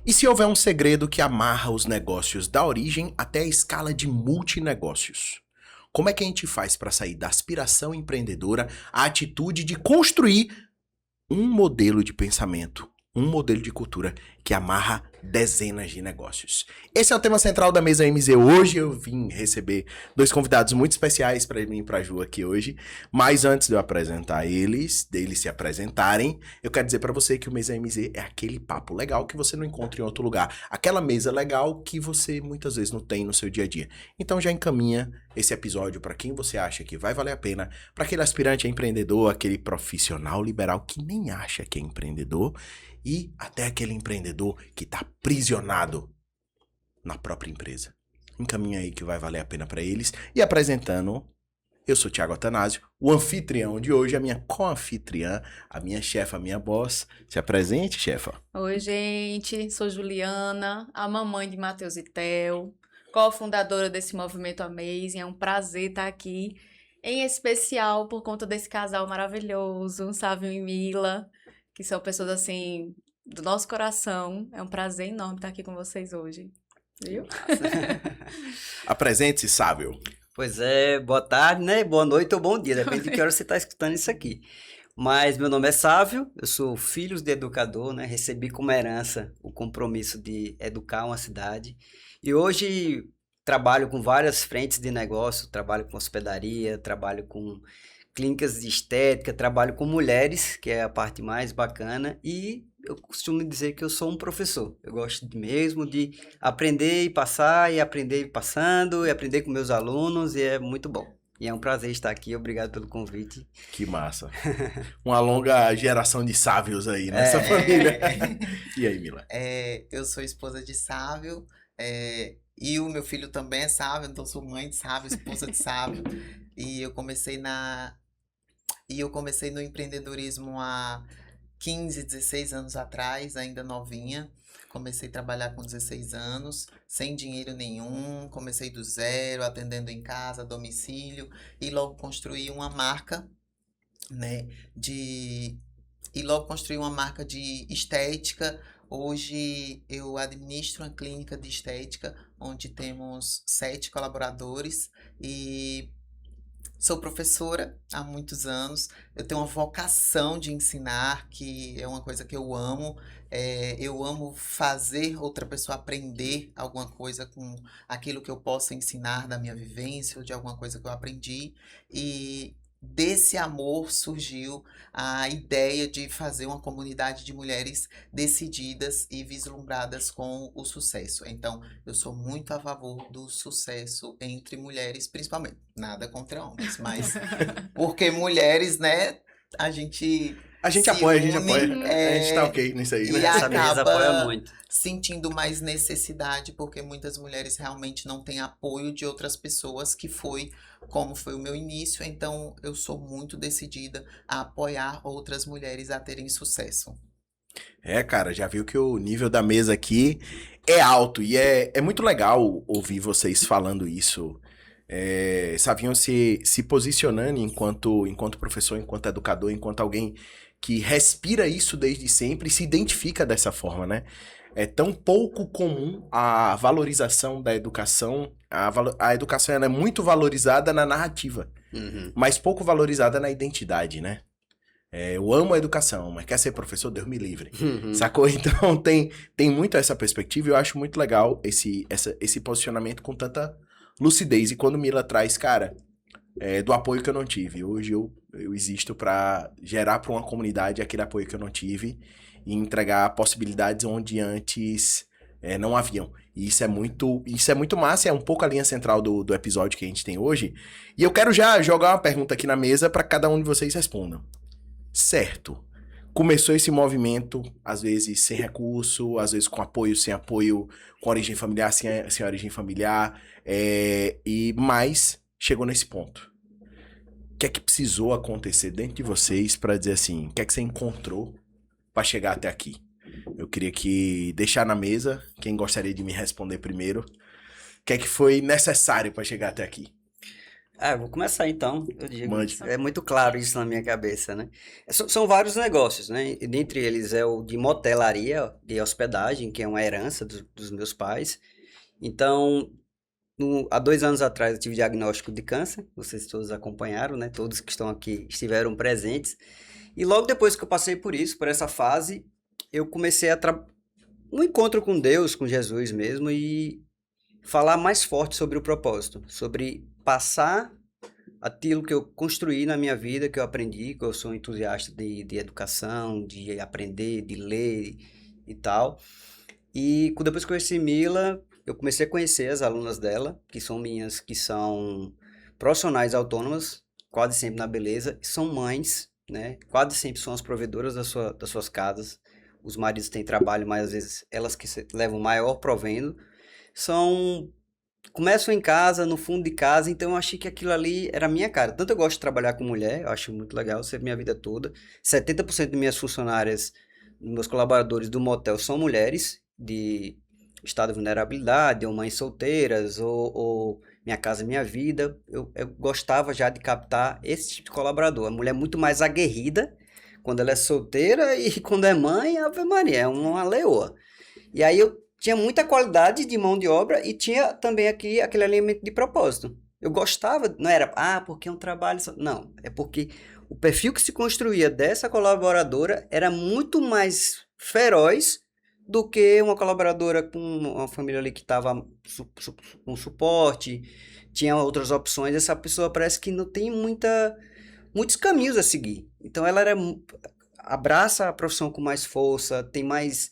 E se houver um segredo que amarra os negócios da origem até a escala de multinegócios? Como é que a gente faz para sair da aspiração empreendedora à atitude de construir um modelo de pensamento, um modelo de cultura que amarra dezenas de negócios? Esse é o tema central da mesa MZ. Hoje eu vim receber dois convidados muito especiais para mim e para a Ju aqui hoje. Mas antes de eu apresentar deles se apresentarem, eu quero dizer para você que o Mesa MZ é aquele papo legal que você não encontra em outro lugar. Aquela mesa legal que você muitas vezes não tem no seu dia a dia. Então já encaminha esse episódio para quem você acha que vai valer a pena, para aquele aspirante a empreendedor, aquele profissional liberal que nem acha que é empreendedor, e até aquele empreendedor que está aprisionado na própria empresa. Encaminha aí que vai valer a pena para eles. E apresentando, eu sou Thiago Atanásio, o anfitrião de hoje, a minha co-anfitriã, a minha chefa, a minha boss. Se apresente, chefa. Oi, gente, sou Juliana, a mamãe de Matheus e Theo, cofundadora desse movimento Amazing. É um prazer estar aqui, em especial por conta desse casal maravilhoso, Sávio e Mila, que são pessoas assim do nosso coração. É um prazer enorme estar aqui com vocês hoje. Viu? Apresente-se, Sávio. Pois é, boa tarde, né? Boa noite ou bom dia, depende de que hora você está escutando isso aqui. Mas meu nome é Sávio, eu sou filho de educador, né? Recebi como herança o compromisso de educar uma cidade. E hoje trabalho com várias frentes de negócio, trabalho com hospedaria, trabalho com clínicas de estética, trabalho com mulheres, que é a parte mais bacana, e eu costumo dizer que eu sou um professor. Eu gosto mesmo de aprender e passar, e aprender e passando, e aprender com meus alunos, e é muito bom. E é um prazer estar aqui, obrigado pelo convite. Que massa. Uma longa geração de sábios aí nessa família. E aí, Mila? Eu sou esposa de Sávio, e o meu filho também é Sávio, então sou mãe de Sávio, esposa de Sávio. E eu comecei no empreendedorismo há 15, 16 anos atrás, ainda novinha. Comecei a trabalhar com 16 anos, sem dinheiro nenhum, comecei do zero, atendendo em casa, domicílio, e logo construí uma marca, né, de estética. Hoje eu administro uma clínica de estética, onde temos 7 colaboradores, e sou professora há muitos anos. Eu tenho uma vocação de ensinar, que é uma coisa que eu amo. Eu amo fazer outra pessoa aprender alguma coisa com aquilo que eu possa ensinar da minha vivência ou de alguma coisa que eu aprendi. E desse amor surgiu a ideia de fazer uma comunidade de mulheres decididas e vislumbradas com o sucesso. Então, eu sou muito a favor do sucesso entre mulheres, principalmente. Nada contra homens, mas porque mulheres, né, a gente se apoia, a gente une, apoia. A gente tá ok nisso aí, e né? Essa mesa apoia acaba muito. sentindo mais necessidade, porque muitas mulheres realmente não têm apoio de outras pessoas, que foi como foi o meu início. Então, eu sou muito decidida a apoiar outras mulheres a terem sucesso. Cara, já viu que o nível da mesa aqui é alto e é muito legal ouvir vocês falando isso. Sabiam se posicionando enquanto professor, enquanto educador, enquanto alguém que respira isso desde sempre e se identifica dessa forma, né? É tão pouco comum a valorização da educação. A educação ela é muito valorizada na narrativa, mas pouco valorizada na identidade, né? Eu amo a educação, mas quer ser professor? Deus me livre. Sacou? Então tem muito essa perspectiva e eu acho muito legal esse posicionamento com tanta lucidez. E quando Mila traz, cara, do apoio que eu não tive. Hoje eu existo pra gerar pra uma comunidade aquele apoio que eu não tive e entregar possibilidades onde antes não haviam. E isso é muito massa, é um pouco a linha central do episódio que a gente tem hoje. E eu quero já jogar uma pergunta aqui na mesa pra cada um de vocês respondam. Certo. Começou esse movimento, às vezes sem recurso, às vezes com apoio, sem apoio, com origem familiar, sem origem familiar, mas chegou nesse ponto. O que é que precisou acontecer dentro de vocês para dizer assim, o que é que você encontrou para chegar até aqui? Eu queria deixar na mesa, quem gostaria de me responder primeiro, o que é que foi necessário para chegar até aqui? Ah, eu vou começar então, eu digo. Mande. É muito claro isso na minha cabeça, né? São vários negócios, né? E dentre eles é o de motelaria, de hospedagem, que é uma herança dos meus pais. Então, há 2 anos atrás eu tive diagnóstico de câncer, vocês todos acompanharam, né? Todos que estão aqui estiveram presentes. E logo depois que eu passei por isso, por essa fase, eu comecei um encontro com Deus, com Jesus mesmo, e falar mais forte sobre o propósito, sobre passar aquilo que eu construí na minha vida, que eu aprendi, que eu sou entusiasta de educação, de aprender, de ler e tal. E depois que eu conheci Mila, eu comecei a conhecer as alunas dela, que são profissionais autônomas, quase sempre na beleza, e são mães, né? Quase sempre são as provedoras das suas casas. Os maridos têm trabalho, mas às vezes elas que levam maior provendo. Começam em casa, no fundo de casa, então eu achei que aquilo ali era a minha cara. Tanto eu gosto de trabalhar com mulher, eu acho muito legal, ser minha vida toda. 70% de minhas funcionárias, meus colaboradores do motel são mulheres de estado de vulnerabilidade, ou mães solteiras, ou Minha Casa Minha Vida. Eu gostava já de captar esse tipo de colaborador. A mulher é muito mais aguerrida quando ela é solteira e quando é mãe, Ave Maria, é uma leoa. E aí eu tinha muita qualidade de mão de obra e tinha também aquele elemento de propósito. Eu gostava, não era, porque é um trabalho só. Não, é porque o perfil que se construía dessa colaboradora era muito mais feroz do que uma colaboradora com uma família ali que estava com suporte, tinha outras opções. Essa pessoa parece que não tem muitos caminhos a seguir. Então ela abraça a profissão com mais força, tem mais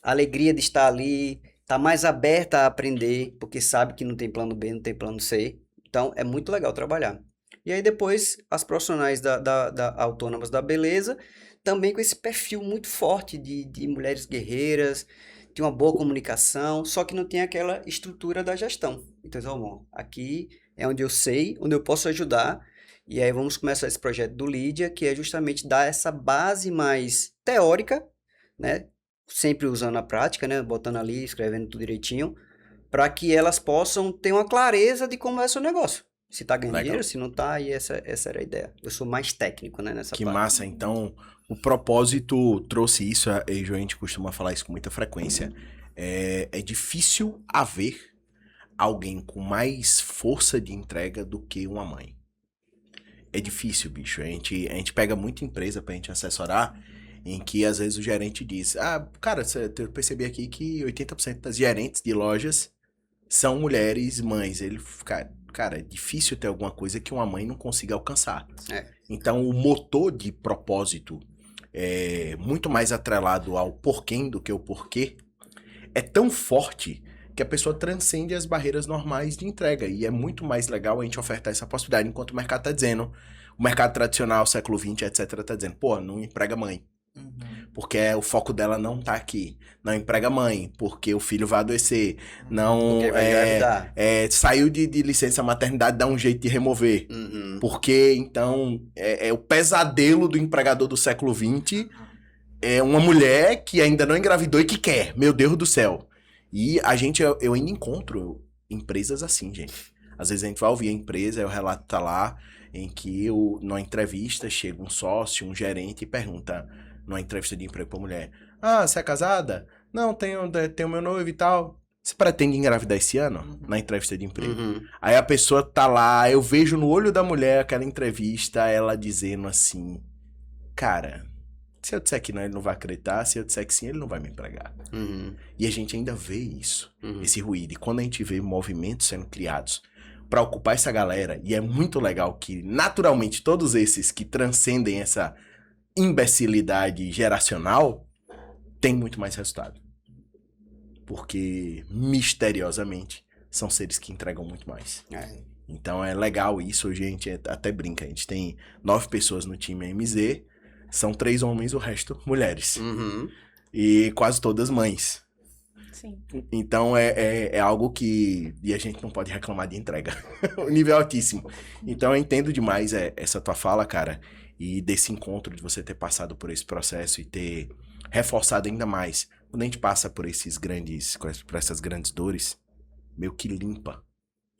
alegria de estar ali, tá mais aberta a aprender, porque sabe que não tem plano B, não tem plano C. Então é muito legal trabalhar. E aí depois as profissionais da autônomas da beleza, também com esse perfil muito forte de mulheres guerreiras, de uma boa comunicação, só que não tem aquela estrutura da gestão. Então, bom, aqui é onde eu sei, onde eu posso ajudar. E aí vamos começar esse projeto do Lídia, que é justamente dar essa base mais teórica, né? Sempre usando a prática, né? Botando ali, escrevendo tudo direitinho, para que elas possam ter uma clareza de como é o seu negócio. Se tá ganhando dinheiro, se não tá, e essa era a ideia. Eu sou mais técnico, né, nessa Que parte. massa. Então, o propósito trouxe isso, e a gente costuma falar isso com muita frequência. É difícil haver alguém com mais força de entrega do que uma mãe. É difícil, bicho. A gente pega muita empresa pra gente assessorar, em que às vezes o gerente diz, cara, eu percebi aqui que 80% das gerentes de lojas são mulheres mães. Ele, cara, é difícil ter alguma coisa que uma mãe não consiga alcançar. Então, o motor de propósito é muito mais atrelado ao porquê do que o porquê. É tão forte que a pessoa transcende as barreiras normais de entrega. E é muito mais legal a gente ofertar essa possibilidade, enquanto o mercado tá dizendo, o mercado tradicional, século XX, etc., tá dizendo, não emprega mãe. Porque o foco dela não tá aqui. Não emprega mãe, porque o filho vai adoecer. Não Porque vai engravidar. saiu de licença maternidade, dá um jeito de remover. Porque, então, o pesadelo do empregador do século XX é uma mulher que ainda não engravidou e que quer. Meu Deus do céu. E eu ainda encontro empresas assim, gente. Às vezes a gente vai ouvir a empresa, o relato tá lá, em que numa entrevista chega um sócio, um gerente e pergunta, numa entrevista de emprego pra mulher, você é casada? Não, tenho meu noivo e tal. Você pretende engravidar esse ano? Na entrevista de emprego. Aí a pessoa tá lá, eu vejo no olho da mulher aquela entrevista, ela dizendo assim, cara, se eu disser que não, ele não vai acreditar, se eu disser que sim, ele não vai me empregar. E a gente ainda vê isso, esse ruído. E quando a gente vê movimentos sendo criados para ocupar essa galera, e é muito legal que, naturalmente, todos esses que transcendem essa imbecilidade geracional, tem muito mais resultado. Porque, misteriosamente, são seres que entregam muito mais. Então é legal isso, hoje a gente até brinca, a gente tem 9 pessoas no time MZ, são 3 homens, o resto mulheres. E quase todas mães. Sim. Então é algo que... E a gente não pode reclamar de entrega. O nível é altíssimo. Então eu entendo demais essa tua fala, cara. E desse encontro, de você ter passado por esse processo e ter reforçado ainda mais. Quando a gente passa por essas grandes dores, meio que limpa.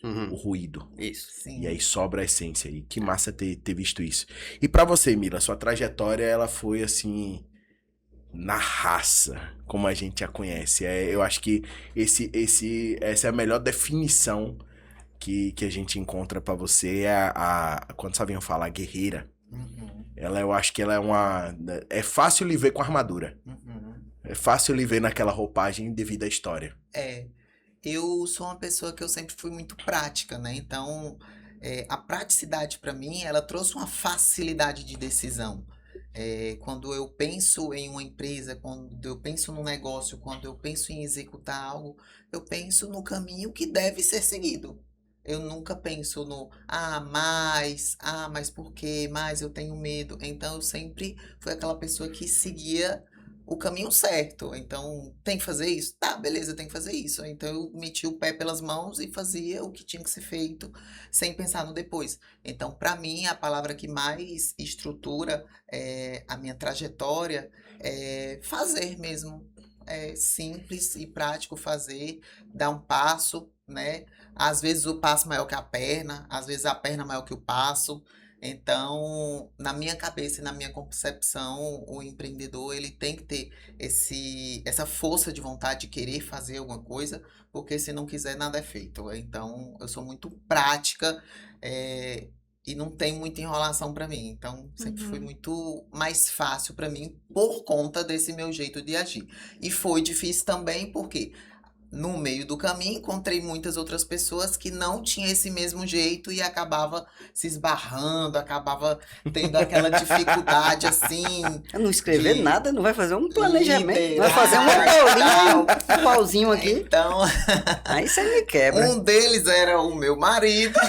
o ruído. Isso. Sim. E aí sobra a essência. E que massa ter visto isso. E pra você, Mila, sua trajetória, ela foi assim, na raça, como a gente a conhece. Eu acho que essa é a melhor definição que a gente encontra pra você. Quando sabiam falar guerreira, Uhum, eu acho que ela é uma... É fácil lhe ver com armadura. uhum. É fácil lhe ver naquela roupagem devido à história. Eu sou uma pessoa que eu sempre fui muito prática, né? Então, a praticidade para mim, ela trouxe uma facilidade de decisão. Quando eu penso em uma empresa, quando eu penso num negócio, quando eu penso em executar algo, eu penso no caminho que deve ser seguido. Eu nunca penso no, mas por quê? Mas eu tenho medo. Então, eu sempre fui aquela pessoa que seguia o caminho certo. Então, tem que fazer isso? Tá, beleza, tem que fazer isso. Então, eu metia o pé pelas mãos e fazia o que tinha que ser feito, sem pensar no depois. Então, para mim, a palavra que mais estrutura a minha trajetória é fazer mesmo. É simples e prático fazer, dar um passo, né? Às vezes o passo maior que a perna, às vezes a perna maior que o passo. Então, na minha cabeça e na minha concepção, o empreendedor ele tem que ter essa força de vontade de querer fazer alguma coisa, porque se não quiser, nada é feito. Então, eu sou muito prática, e não tem muita enrolação para mim. Então, sempre foi Uhum. muito mais fácil para mim por conta desse meu jeito de agir. E foi difícil também porque no meio do caminho encontrei muitas outras pessoas que não tinham esse mesmo jeito e acabava se esbarrando, acabava tendo aquela dificuldade assim. Não escrever De nada, não vai fazer um planejamento. liderar Vai fazer uma e bolinha, um tal. pauzinho aqui. Então, Aí você me quebra. um deles era o meu marido,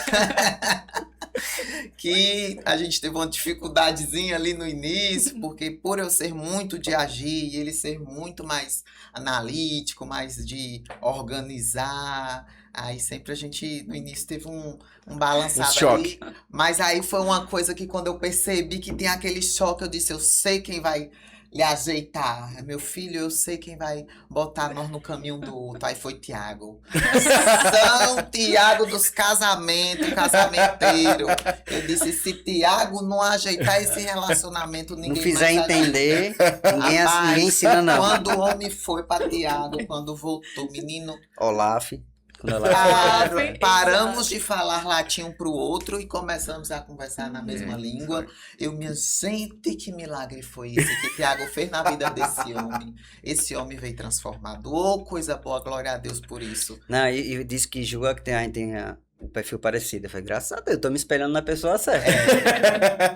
que a gente teve uma dificuldadezinha ali no início, porque por eu ser muito de agir e ele ser muito mais analítico, mais de organizar, aí sempre a gente no início teve um balançado choque. ali, mas aí foi uma coisa que quando eu percebi que tem aquele choque, eu disse, eu sei quem vai lhe ajeitar, meu filho, eu sei quem vai botar nós no caminho do outro. Aí foi Tiago. São Tiago dos casamentos, casamenteiro. Eu disse, se Tiago não ajeitar esse relacionamento, Não ninguém fizer mais ajeita. entender, Rapaz, ninguém ensina não. quando o homem foi para Tiago, quando voltou, menino, Olaf. Quando ela... paramos de falar latim um pro outro e começamos a conversar na mesma língua. Eu, minha gente, que milagre foi esse que Tiago fez na vida desse homem. Esse homem veio transformado. Ô, coisa boa, glória a Deus por isso. Não, e disse que julga que a gente tem um perfil parecido. Eu falei, graças a Deus, eu tô me espelhando na pessoa certa.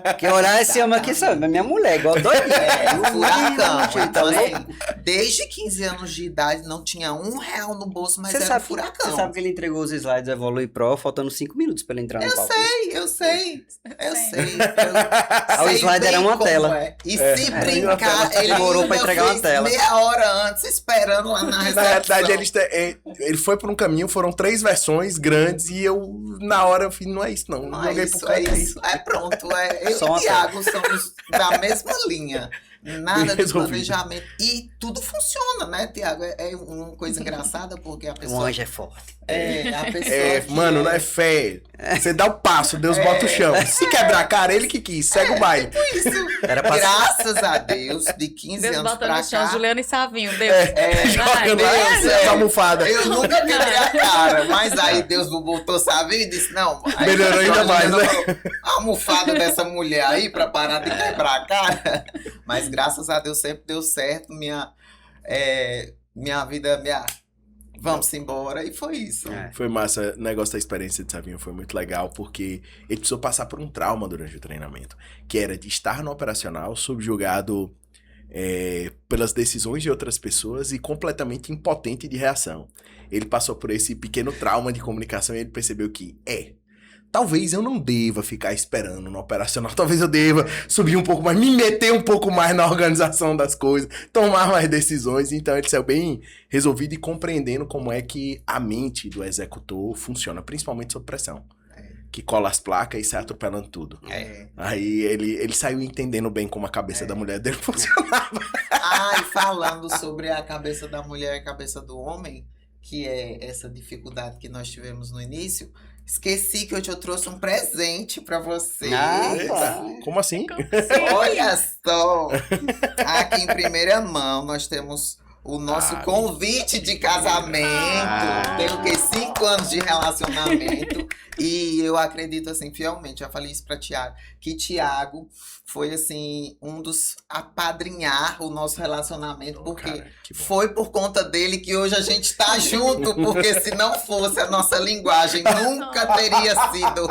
Porque olhar esse homem aqui, sabe? Minha mulher, igual doidinha. O furacão. Então, Então, assim, desde 15 anos de idade, não tinha R$1 no bolso, mas Você era um sabe, furacão. você sabe que ele entregou os slides Evolui Pro, faltando 5 minutos pra ele entrar no palco. Eu sei. Ah, o slide era uma tela. E se brincar, ele demorou pra ainda entregar uma fez tela. meia hora antes, esperando lá na recepção. Na realidade, ele foi por um caminho, foram 3 versões grandes e eu, na hora, eu falei, não é isso não. Não Joguei é pro isso, cara, é isso. É pronto. Eu Só e uma o Thiago somos da mesma linha. Nada de Resolvido. planejamento. E tudo funciona, né, Thiago? É uma coisa engraçada, porque a Um pessoa... anjo é forte. A pessoa que Mano, não é fé. Você dá o passo, Deus bota o chão. Se quebrar a cara, ele que quis, segue o baile. Isso. Era pra- Graças a Deus, de 15 Deus anos bota pra no chão, cá... Juliana e Savinho, Deus. Jogando lá, Deus, as almofadas. Eu nunca quebrei a cara, mas aí Deus botou, sabe, e disse, não. Aí Melhorou ainda mais, né? A almofada dessa mulher aí pra parar de quebrar a cara. Mas graças a Deus sempre deu certo. Minha vida, vamos embora. E foi isso. É. Foi massa, o negócio da experiência de Savinho foi muito legal, porque ele precisou passar por um trauma durante o treinamento, que era de estar no operacional, subjugado pelas decisões de outras pessoas e completamente impotente de reação. Ele passou por esse pequeno trauma de comunicação e ele percebeu que, talvez eu não deva ficar esperando no operacional, talvez eu deva subir um pouco mais, me meter um pouco mais na organização das coisas, tomar mais decisões. Então ele saiu bem resolvido e compreendendo como é que a mente do executor funciona, principalmente sob pressão. Que cola as placas e sai atropelando tudo. Aí ele saiu entendendo bem como a cabeça da mulher dele funcionava. E falando sobre a cabeça da mulher e a cabeça do homem, que é essa dificuldade que nós tivemos no início, esqueci que hoje eu trouxe um presente para você. Eita, como assim? Olha só! Aqui em primeira mão nós temos o nosso convite de casamento. Tem o quê? 5 anos de relacionamento. E eu acredito, assim, fielmente, já falei isso pra Thiago, que Thiago foi, assim, um dos apadrinhar o nosso relacionamento, porque Cara, que bom. foi por conta dele que hoje a gente tá junto, porque se não fosse a nossa linguagem, nunca teria sido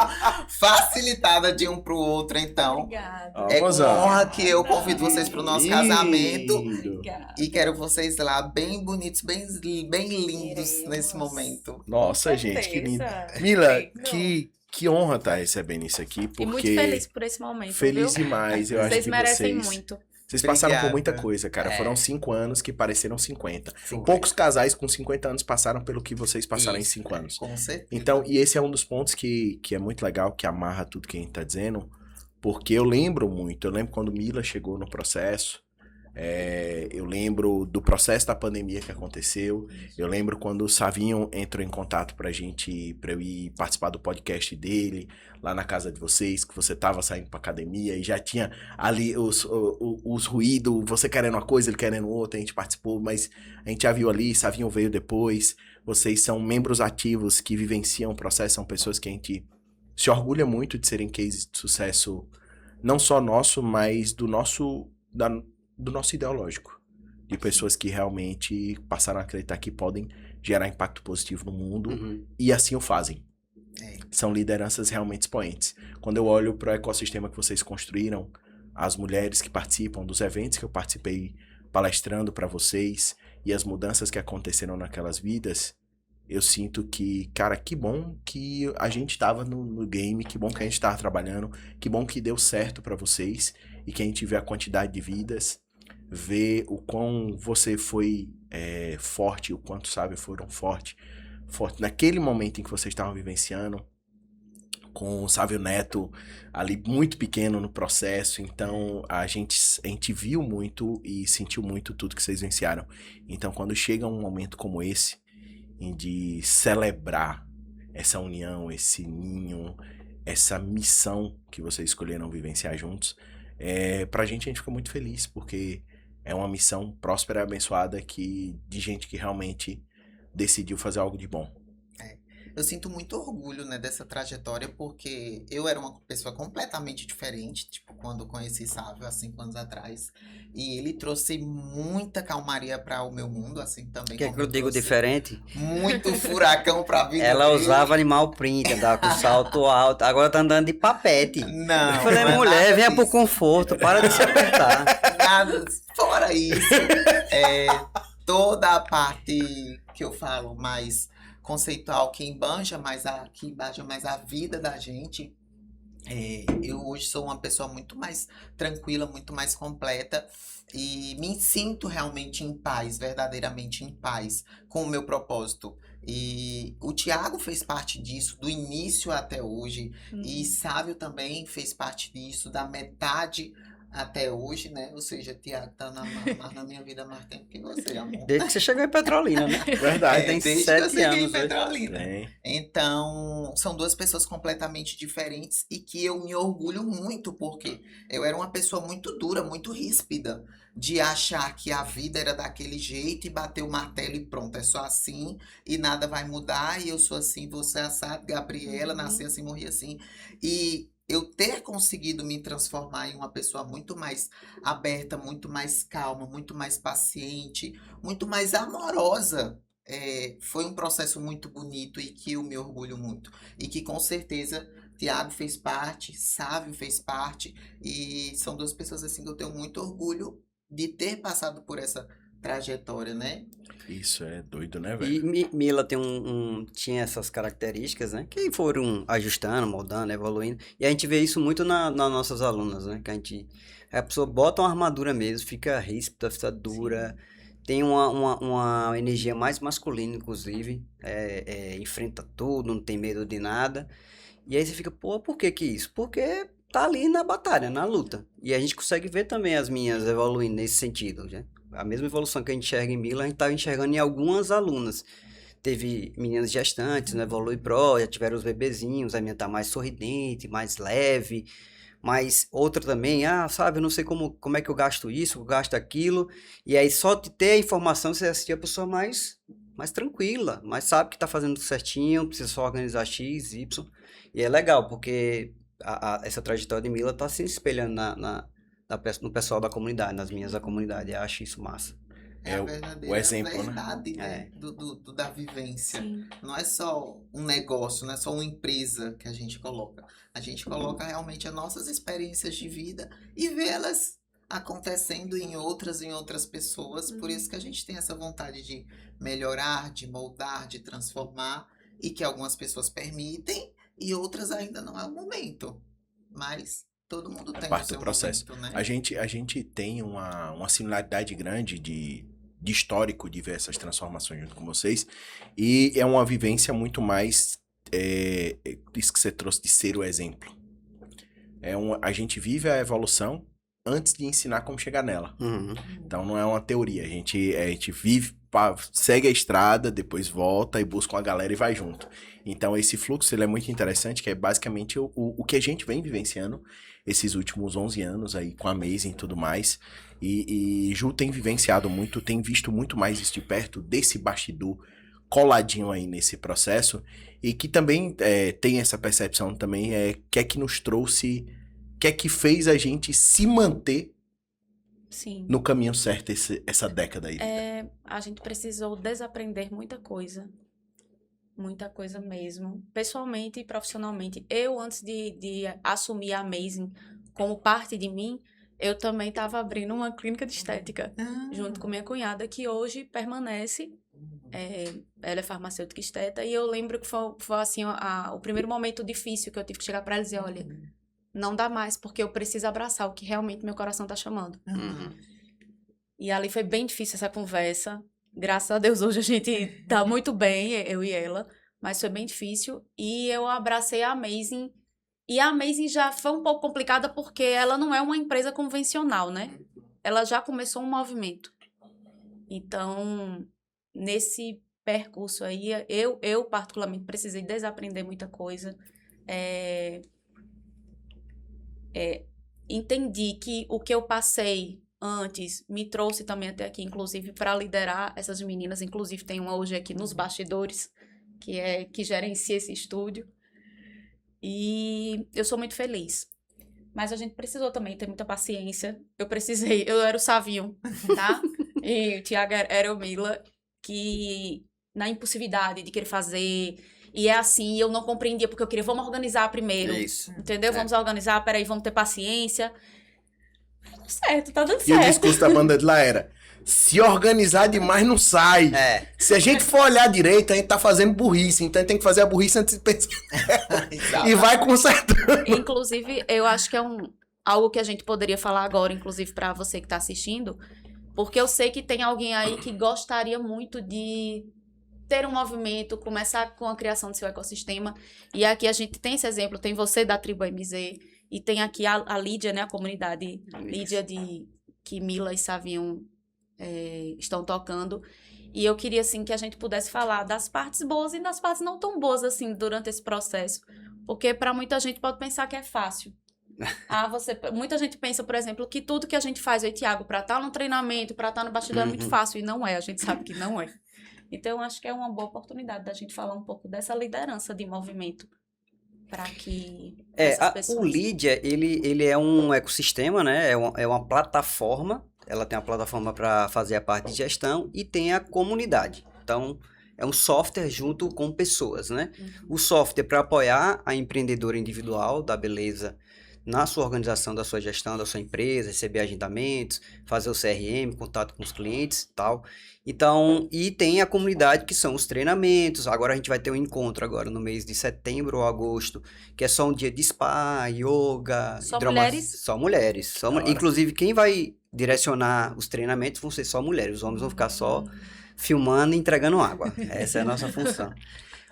facilitada de um pro outro. Então, Obrigada. Ó, é com mozão. honra que eu convido vocês pro nosso casamento. Lindo. Obrigada. E quero vocês lá bem bonitos, bem lindos Queremos. nesse momento. Nossa, Com gente, que lindo. certeza. Mila, Perfeito. que honra estar recebendo isso aqui, E muito porque feliz por esse momento, feliz viu? demais. Eu acho Vocês que merecem vocês, muito. vocês passaram por muita Obrigada. coisa, cara. É. Foram 5 anos que pareceram 50. Foi. Poucos casais com 50 anos passaram pelo que vocês passaram em Isso. 5 anos. Com certeza. Então, e esse é um dos pontos que é muito legal, que amarra tudo que a gente tá dizendo, porque eu lembro quando Mila chegou no processo, eu lembro do processo da pandemia que aconteceu, eu lembro quando o Savinho entrou em contato pra eu ir participar do podcast dele, lá na casa de vocês, que você tava saindo pra academia e já tinha ali os ruídos, você querendo uma coisa, ele querendo outra, a gente participou, mas a gente já viu ali, Savinho veio depois, vocês são membros ativos que vivenciam o processo, são pessoas que a gente se orgulha muito de serem cases de sucesso, não só nosso, mas do nosso ideológico. De pessoas que realmente passaram a acreditar que podem gerar impacto positivo no mundo e assim o fazem. É. São lideranças realmente expoentes. Quando eu olho para o ecossistema que vocês construíram, as mulheres que participam dos eventos que eu participei palestrando para vocês e as mudanças que aconteceram naquelas vidas, eu sinto que, cara, que bom que a gente tava no game, que bom que a gente tava trabalhando, que bom que deu certo para vocês e que a gente vê a quantidade de vidas, vê o quão você foi forte, o quanto, sabe, foram forte naquele momento em que vocês estavam vivenciando, com o Sávio Neto ali muito pequeno no processo, então a gente viu muito e sentiu muito tudo que vocês vivenciaram. Então quando chega um momento como esse, de celebrar essa união, esse ninho, essa missão que vocês escolheram vivenciar juntos, pra gente a gente fica muito feliz, porque é uma missão próspera e abençoada de gente que realmente decidiu fazer algo de bom. Eu sinto muito orgulho, né, dessa trajetória, porque eu era uma pessoa completamente diferente, tipo, quando conheci Sávio há 5 anos atrás. E ele trouxe muita calmaria para o meu mundo, assim, também. O que é como que eu digo trouxe diferente? muito furacão pra vida Ela dele. usava animal print, andava com salto alto, agora tá andando de papete. Não, Eu falei, não é mulher, nada venha pro disso. conforto, para de se apertar. Nada, fora isso, toda a parte que eu falo mais conceitual, que embanja mais a vida da gente, eu hoje sou uma pessoa muito mais tranquila, muito mais completa e me sinto realmente em paz, verdadeiramente em paz com o meu propósito. E o Thiago fez parte disso do início até hoje, e Sávio também fez parte disso, da metade até hoje, né? Ou seja, Thiago tá mais na minha vida há mais tempo que você, amor. Desde que você chegou em Petrolina, né? Verdade. tem Desde que eu 7 cheguei em anos hoje. Petrolina. Né? Então, são 2 pessoas completamente diferentes e que eu me orgulho muito, porque eu era uma pessoa muito dura, muito ríspida, de achar que a vida era daquele jeito e bater o martelo e pronto, é só assim e nada vai mudar e eu sou assim, você é assado, Gabriela, nasci assim, morri assim. E eu ter conseguido me transformar em uma pessoa muito mais aberta, muito mais calma, muito mais paciente, muito mais amorosa, foi um processo muito bonito e que eu me orgulho muito. E que com certeza Thiago fez parte, Sávio fez parte, e são 2 pessoas assim que eu tenho muito orgulho de ter passado por essa trajetória, né? Isso é doido, né, E velho? Mila tinha essas características, né? Que foram ajustando, moldando, evoluindo. E a gente vê isso muito nas nossas alunas, né? Que a pessoa bota uma armadura mesmo, fica ríspida, fica dura. Tem uma energia mais masculina, inclusive. Enfrenta tudo, não tem medo de nada. E aí você fica, pô, por que isso? Porque tá ali na batalha, na luta. E a gente consegue ver também as minhas evoluindo nesse sentido, né? A mesma evolução que a gente enxerga em Mila, a gente tá enxergando em algumas alunas. teve meninas gestantes, no Evolui Pro, já tiveram os bebezinhos, a minha tá mais sorridente, mais leve, mas outra também, sabe, eu não sei como é que eu gasto isso, eu gasto aquilo, e aí só de ter a informação, você assistir a pessoa mais tranquila, mas sabe que tá fazendo tudo certinho, precisa só organizar X, Y, e é legal, porque essa trajetória de Mila tá se espelhando no pessoal da comunidade, nas minhas da comunidade, eu acho isso massa. É a verdadeira o exemplo, verdade, né? Da vivência. Sim. Não é só um negócio, não é só uma empresa que a gente coloca. A gente coloca realmente as nossas experiências de vida e vê elas acontecendo em outras pessoas. Por isso que a gente tem essa vontade de melhorar, de moldar, de transformar, e que algumas pessoas permitem e outras ainda não é o momento. Mas todo mundo tem parte do processo. Momento, né? A gente tem uma similaridade grande de histórico de ver essas transformações junto com vocês, e é uma vivência muito mais isso que você trouxe de ser o exemplo. A gente vive a evolução antes de ensinar como chegar nela. Então não é uma teoria, a gente vive, segue a estrada, depois volta e busca uma galera e vai junto. Então esse fluxo ele é muito interessante, que é basicamente o que a gente vem vivenciando esses últimos 11 anos aí com a Amazing e tudo mais. E Ju tem vivenciado muito, tem visto muito mais isso de perto, desse bastidor coladinho aí nesse processo, e que também tem essa percepção também, que é que nos trouxe, que é que fez a gente se manter Sim. no caminho certo essa década aí. A gente precisou desaprender muita coisa mesmo, pessoalmente e profissionalmente. Eu, antes de assumir a Amazing como parte de mim, eu também estava abrindo uma clínica de estética, junto com minha cunhada, que hoje permanece. Ela é farmacêutica esteta, e eu lembro que foi assim, o primeiro momento difícil que eu tive que chegar para ela e dizer, olha, não dá mais, porque eu preciso abraçar o que realmente meu coração tá chamando. E ali foi bem difícil essa conversa. Graças a Deus, hoje a gente tá muito bem, eu e ela, mas foi bem difícil. E eu abracei a Amazing, e a Amazing já foi um pouco complicada porque ela não é uma empresa convencional, né? Ela já começou um movimento. Então, nesse percurso aí, eu particularmente precisei desaprender muita coisa. Entendi que o que eu passei antes me trouxe também até aqui, inclusive, para liderar essas meninas. Inclusive, tem uma hoje aqui nos bastidores, que gerencia esse estúdio. E eu sou muito feliz. Mas a gente precisou também ter muita paciência. Eu era o Savinho, tá? E o Thiago era o Mila, que na impulsividade de querer fazer, e é assim, eu não compreendia, porque eu queria, vamos organizar primeiro. Isso. Entendeu? Vamos organizar, peraí, vamos ter paciência. Tá dando certo. E o discurso da banda de lá era, se organizar demais não sai. Se a gente for olhar direito, a gente tá fazendo burrice, então a gente tem que fazer a burrice antes de pensar. E vai consertando. Inclusive, eu acho que é algo que a gente poderia falar agora, inclusive para você que tá assistindo, porque eu sei que tem alguém aí que gostaria muito de ter um movimento, começar com a criação do seu ecossistema. E aqui a gente tem esse exemplo, tem você da Tribo MZ, e tem aqui a Lídia, né, a comunidade Lídia que Mila e Savinho estão tocando. E eu queria, assim, que a gente pudesse falar das partes boas e das partes não tão boas, assim, durante esse processo. Porque para muita gente pode pensar que é fácil. Muita gente pensa, por exemplo, que tudo que a gente faz, eu e Thiago, para estar no treinamento, para estar no bastidor é muito fácil, e não é, a gente sabe que não é. Então, acho que é uma boa oportunidade da gente falar um pouco dessa liderança de movimento, para que essas pessoas... O Lídia, ele é um ecossistema, né? É uma plataforma, ela tem uma plataforma para fazer a parte de gestão e tem a comunidade. Então, é um software junto com pessoas, né? O software para apoiar a empreendedora individual da beleza na sua organização da sua gestão, da sua empresa, receber agendamentos, fazer o CRM, contato com os clientes e tal. Então, e tem a comunidade que são os treinamentos. Agora a gente vai ter um encontro agora no mês de setembro ou agosto, que é só um dia de spa, yoga, mulheres? Só mulheres. Inclusive, quem vai direcionar os treinamentos vão ser só mulheres. Os homens vão ficar só filmando e entregando água. Essa é a nossa função.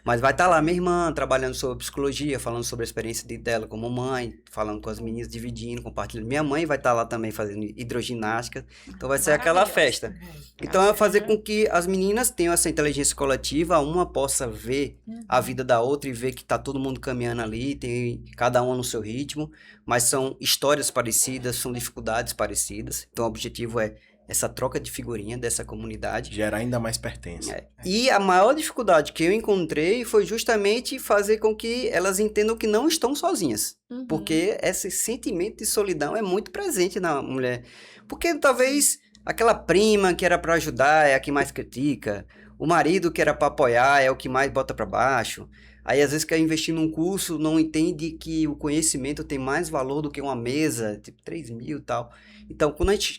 Mas vai estar lá minha irmã trabalhando sobre psicologia, falando sobre a experiência dela como mãe, falando com as meninas, dividindo, compartilhando. Minha mãe vai estar lá também fazendo hidroginástica. Então vai ser aquela Maravilhosa. festa. Então é fazer com que as meninas tenham essa inteligência coletiva, uma possa ver a vida da outra e ver que tá todo mundo caminhando ali, tem cada um no seu ritmo, mas são histórias parecidas, são dificuldades parecidas. Então o objetivo é essa troca de figurinha dessa comunidade. Gera ainda mais pertença. E a maior dificuldade que eu encontrei foi justamente fazer com que elas entendam que não estão sozinhas. Uhum. Porque esse sentimento de solidão é muito presente na mulher. Porque talvez aquela prima que era para ajudar é a que mais critica, o marido que era para apoiar é o que mais bota para baixo. Aí às vezes quer investir num curso, não entende que o conhecimento tem mais valor do que uma mesa, tipo 3 mil e tal. Então, quando a gente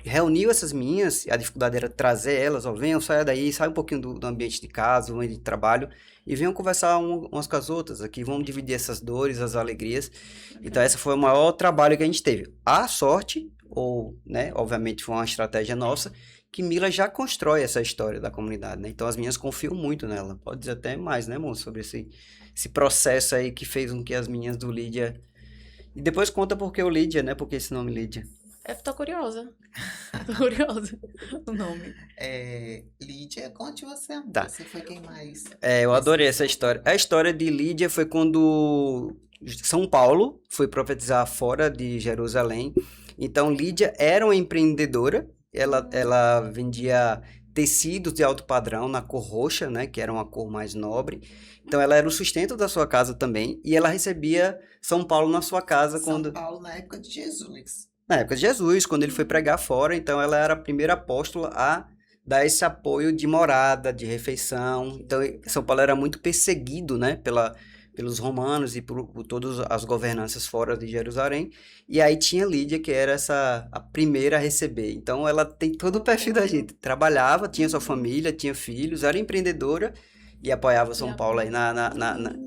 reuniu essas meninas, a dificuldade era trazer elas, ó, venham, saia daí, sai um pouquinho do ambiente de casa, do ambiente de trabalho, e venham conversar umas com as outras aqui, vamos dividir essas dores, as alegrias. Então esse foi o maior trabalho que a gente teve. A sorte, ou, né, obviamente foi uma estratégia nossa, que Mila já constrói essa história da comunidade, né? Então as meninas confiam muito nela, pode dizer até mais, né, moço, sobre esse processo aí que fez com que as meninas do Lídia... E depois conta por que o Lídia, né, por que esse nome Lídia. Eu tô curiosa. Tô curiosa. O nome. Lídia, conte você, amor. Tá. Você foi quem mais? Eu adorei essa história. A história de Lídia foi quando São Paulo foi profetizar fora de Jerusalém. Então, Lídia era uma empreendedora. Ela vendia tecidos de alto padrão na cor roxa, né? Que era uma cor mais nobre. Então, ela era o sustento da sua casa também. E ela recebia São Paulo na sua casa quando... São Paulo na época de Jesus. Na época de Jesus, quando ele foi pregar fora, então ela era a primeira apóstola a dar esse apoio de morada, de refeição. Então, São Paulo era muito perseguido, né, pelos romanos e por todas as governanças fora de Jerusalém. E aí tinha Lídia, que era a primeira a receber. Então, ela tem todo o perfil da gente. Trabalhava, tinha sua família, tinha filhos, era empreendedora e apoiava São Paulo aí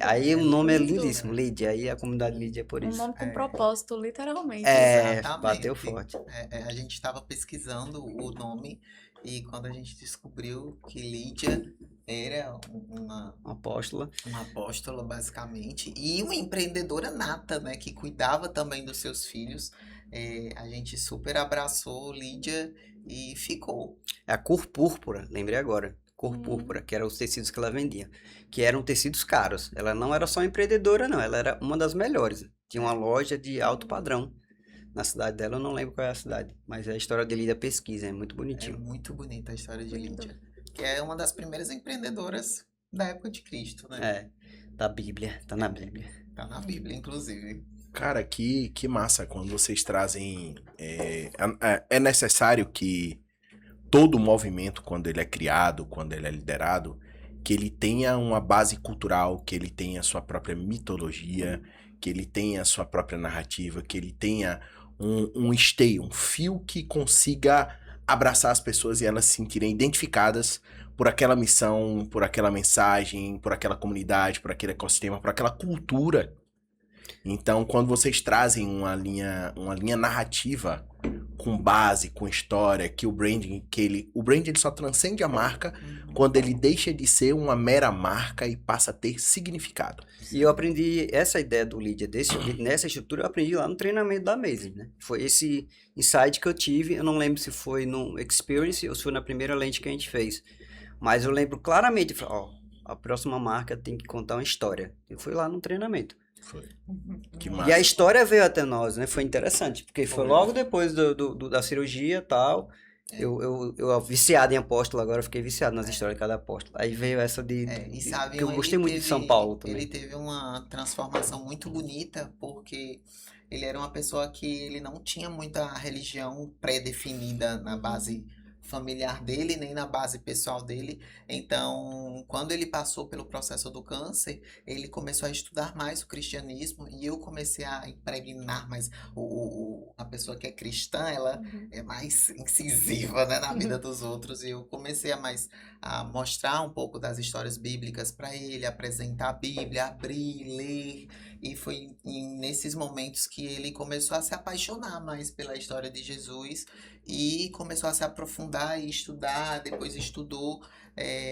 Aí o nome é lindíssimo, Lídia. Aí a comunidade Lídia é por Um isso. nome com propósito, literalmente. Exatamente. Bateu forte. A gente estava pesquisando o nome e quando a gente descobriu que Lídia era uma Apóstola. apóstola, basicamente, e uma empreendedora nata, né, que cuidava também dos seus filhos, a gente super abraçou Lídia e ficou. É a cor púrpura, lembrei agora. Cor púrpura, que eram os tecidos que ela vendia. Que eram tecidos caros. Ela não era só empreendedora, não. Ela era uma das melhores. Tinha uma loja de alto padrão na cidade dela. Eu não lembro qual é a cidade. Mas é a história de Lídia pesquisa. É muito É bonitinho. muito bonita a história de Lindo. Lídia, que é uma das primeiras empreendedoras da época de Cristo, né? Da Bíblia. Tá na Bíblia. Tá na Bíblia, inclusive. Cara, que massa quando vocês trazem. É necessário que todo movimento, quando ele é criado, quando ele é liderado, que ele tenha uma base cultural, que ele tenha a sua própria mitologia, que ele tenha a sua própria narrativa, que ele tenha um esteio, um fio que consiga abraçar as pessoas e elas se sentirem identificadas por aquela missão, por aquela mensagem, por aquela comunidade, por aquele ecossistema, por aquela cultura. Então, quando vocês trazem uma linha narrativa com base, com história, que o branding ele só transcende a marca quando ele deixa de ser uma mera marca e passa a ter significado. E eu aprendi essa ideia do Lídia, nessa estrutura, eu aprendi lá no treinamento da Amazing, né? Foi esse insight que eu tive, eu não lembro se foi no Experience ou se foi na primeira lente que a gente fez. Mas eu lembro claramente, a próxima marca tem que contar uma história. Eu fui lá no treinamento. Foi. Que massa. E a história veio até nós, né? Foi interessante, porque foi logo depois da cirurgia e tal. Eu viciado em apóstolo, agora eu fiquei viciado nas histórias de cada apóstolo. Aí veio essa E sabe, que eu gostei muito de São Paulo também. Ele teve uma transformação muito bonita, porque ele era uma pessoa que ele não tinha muita religião pré-definida na base familiar dele, nem na base pessoal dele. Então, quando ele passou pelo processo do câncer, ele começou a estudar mais o cristianismo e eu comecei a impregnar mais. A pessoa que é cristã, ela é mais incisiva, né, na vida dos outros, e eu comecei a mostrar um pouco das histórias bíblicas para ele, apresentar a Bíblia, abrir, ler, e foi nesses momentos que ele começou a se apaixonar mais pela história de Jesus e começou a se aprofundar e estudar. Depois estudou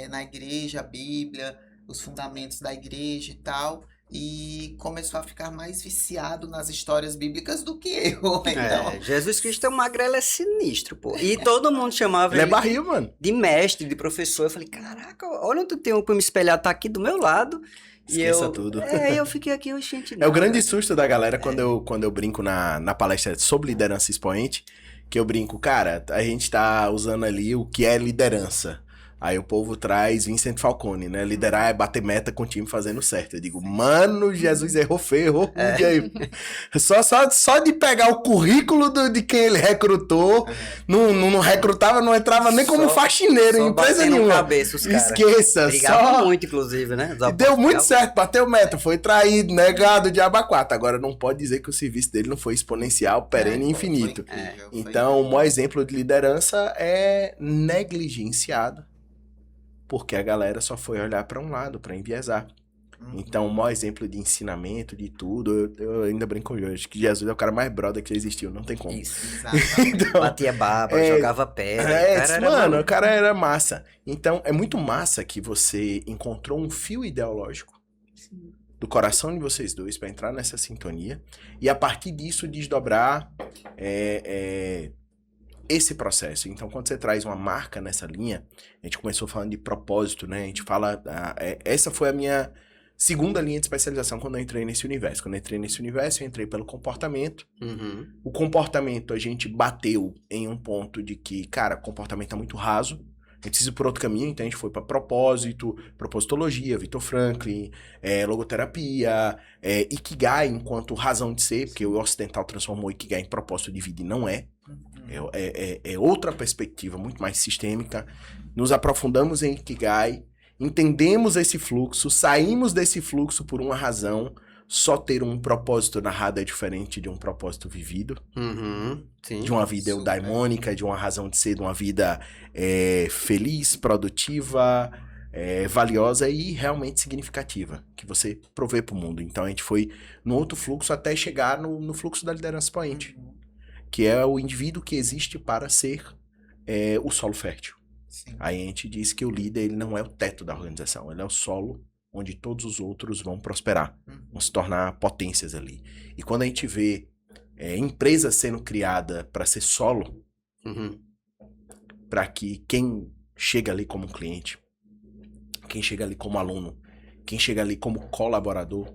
na igreja a Bíblia, os fundamentos da igreja e tal. E começou a ficar mais viciado nas histórias bíblicas do que eu. Então, Jesus Cristo é um magrelo, é sinistro, pô. E todo mundo chamava Ele é ele barril, mano. de mestre, de professor. Eu falei, caraca, olha onde eu tenho pra me espelhar, tá aqui do meu lado. Esqueça tudo. É, eu fiquei aqui, gente. É o grande susto da galera quando eu brinco na palestra sobre liderança expoente, que eu brinco, cara, a gente tá usando ali o que é liderança. Aí o povo traz Vincent Falcone, né? Liderar é bater meta com o time fazendo certo. Eu digo, mano, Jesus errou feio, errou rude aí. Só de pegar o currículo de quem ele recrutou, não recrutava, não entrava nem como faxineiro em empresa nenhuma. Cabeça, os caras. Esqueça, Brigavam muito, inclusive, né? E deu muito certo, bateu meta, foi traído, negado, diabo a quatro. Agora não pode dizer que o serviço dele não foi exponencial, perene e infinito. Foi incrível, foi Então, o maior exemplo de liderança é negligenciado, porque a galera só foi olhar para um lado, para enviesar. Então, o maior exemplo de ensinamento, de tudo, eu ainda brinco hoje, que Jesus é o cara mais brother que existiu, não tem como. Isso. Exatamente. Então, Batia baba, jogava pedra. o cara era massa. Então, é muito massa que você encontrou um fio ideológico do coração de vocês dois para entrar nessa sintonia e a partir disso desdobrar esse processo. Então, quando você traz uma marca nessa linha, a gente começou falando de propósito, né? A gente fala... essa foi a minha segunda linha de especialização quando eu entrei nesse universo. Quando eu entrei nesse universo, eu entrei pelo comportamento. Uhum. O comportamento, a gente bateu em um ponto de que, cara, o comportamento é muito raso. A gente precisa ir por outro caminho, então a gente foi para propósito, propositologia, Viktor Franklin, logoterapia, Ikigai enquanto razão de ser, porque o ocidental transformou o Ikigai em propósito de vida e não é. É outra perspectiva, muito mais sistêmica. Nos aprofundamos em Ikigai, entendemos esse fluxo, saímos desse fluxo por uma razão. Só ter um propósito narrado é diferente de um propósito vivido. Uhum. Sim. De uma vida eudaimônica, de uma razão de ser, de uma vida feliz, produtiva, valiosa e realmente significativa, que você provê para o mundo. Então a gente foi no outro fluxo até chegar no fluxo da liderança expoente, que é o indivíduo que existe para ser o solo fértil. Sim. Aí a gente diz que o líder ele não é o teto da organização, ele é o solo onde todos os outros vão prosperar, vão se tornar potências ali. E quando a gente vê empresa sendo criada para ser solo, para que quem chega ali como cliente, quem chega ali como aluno, quem chega ali como colaborador,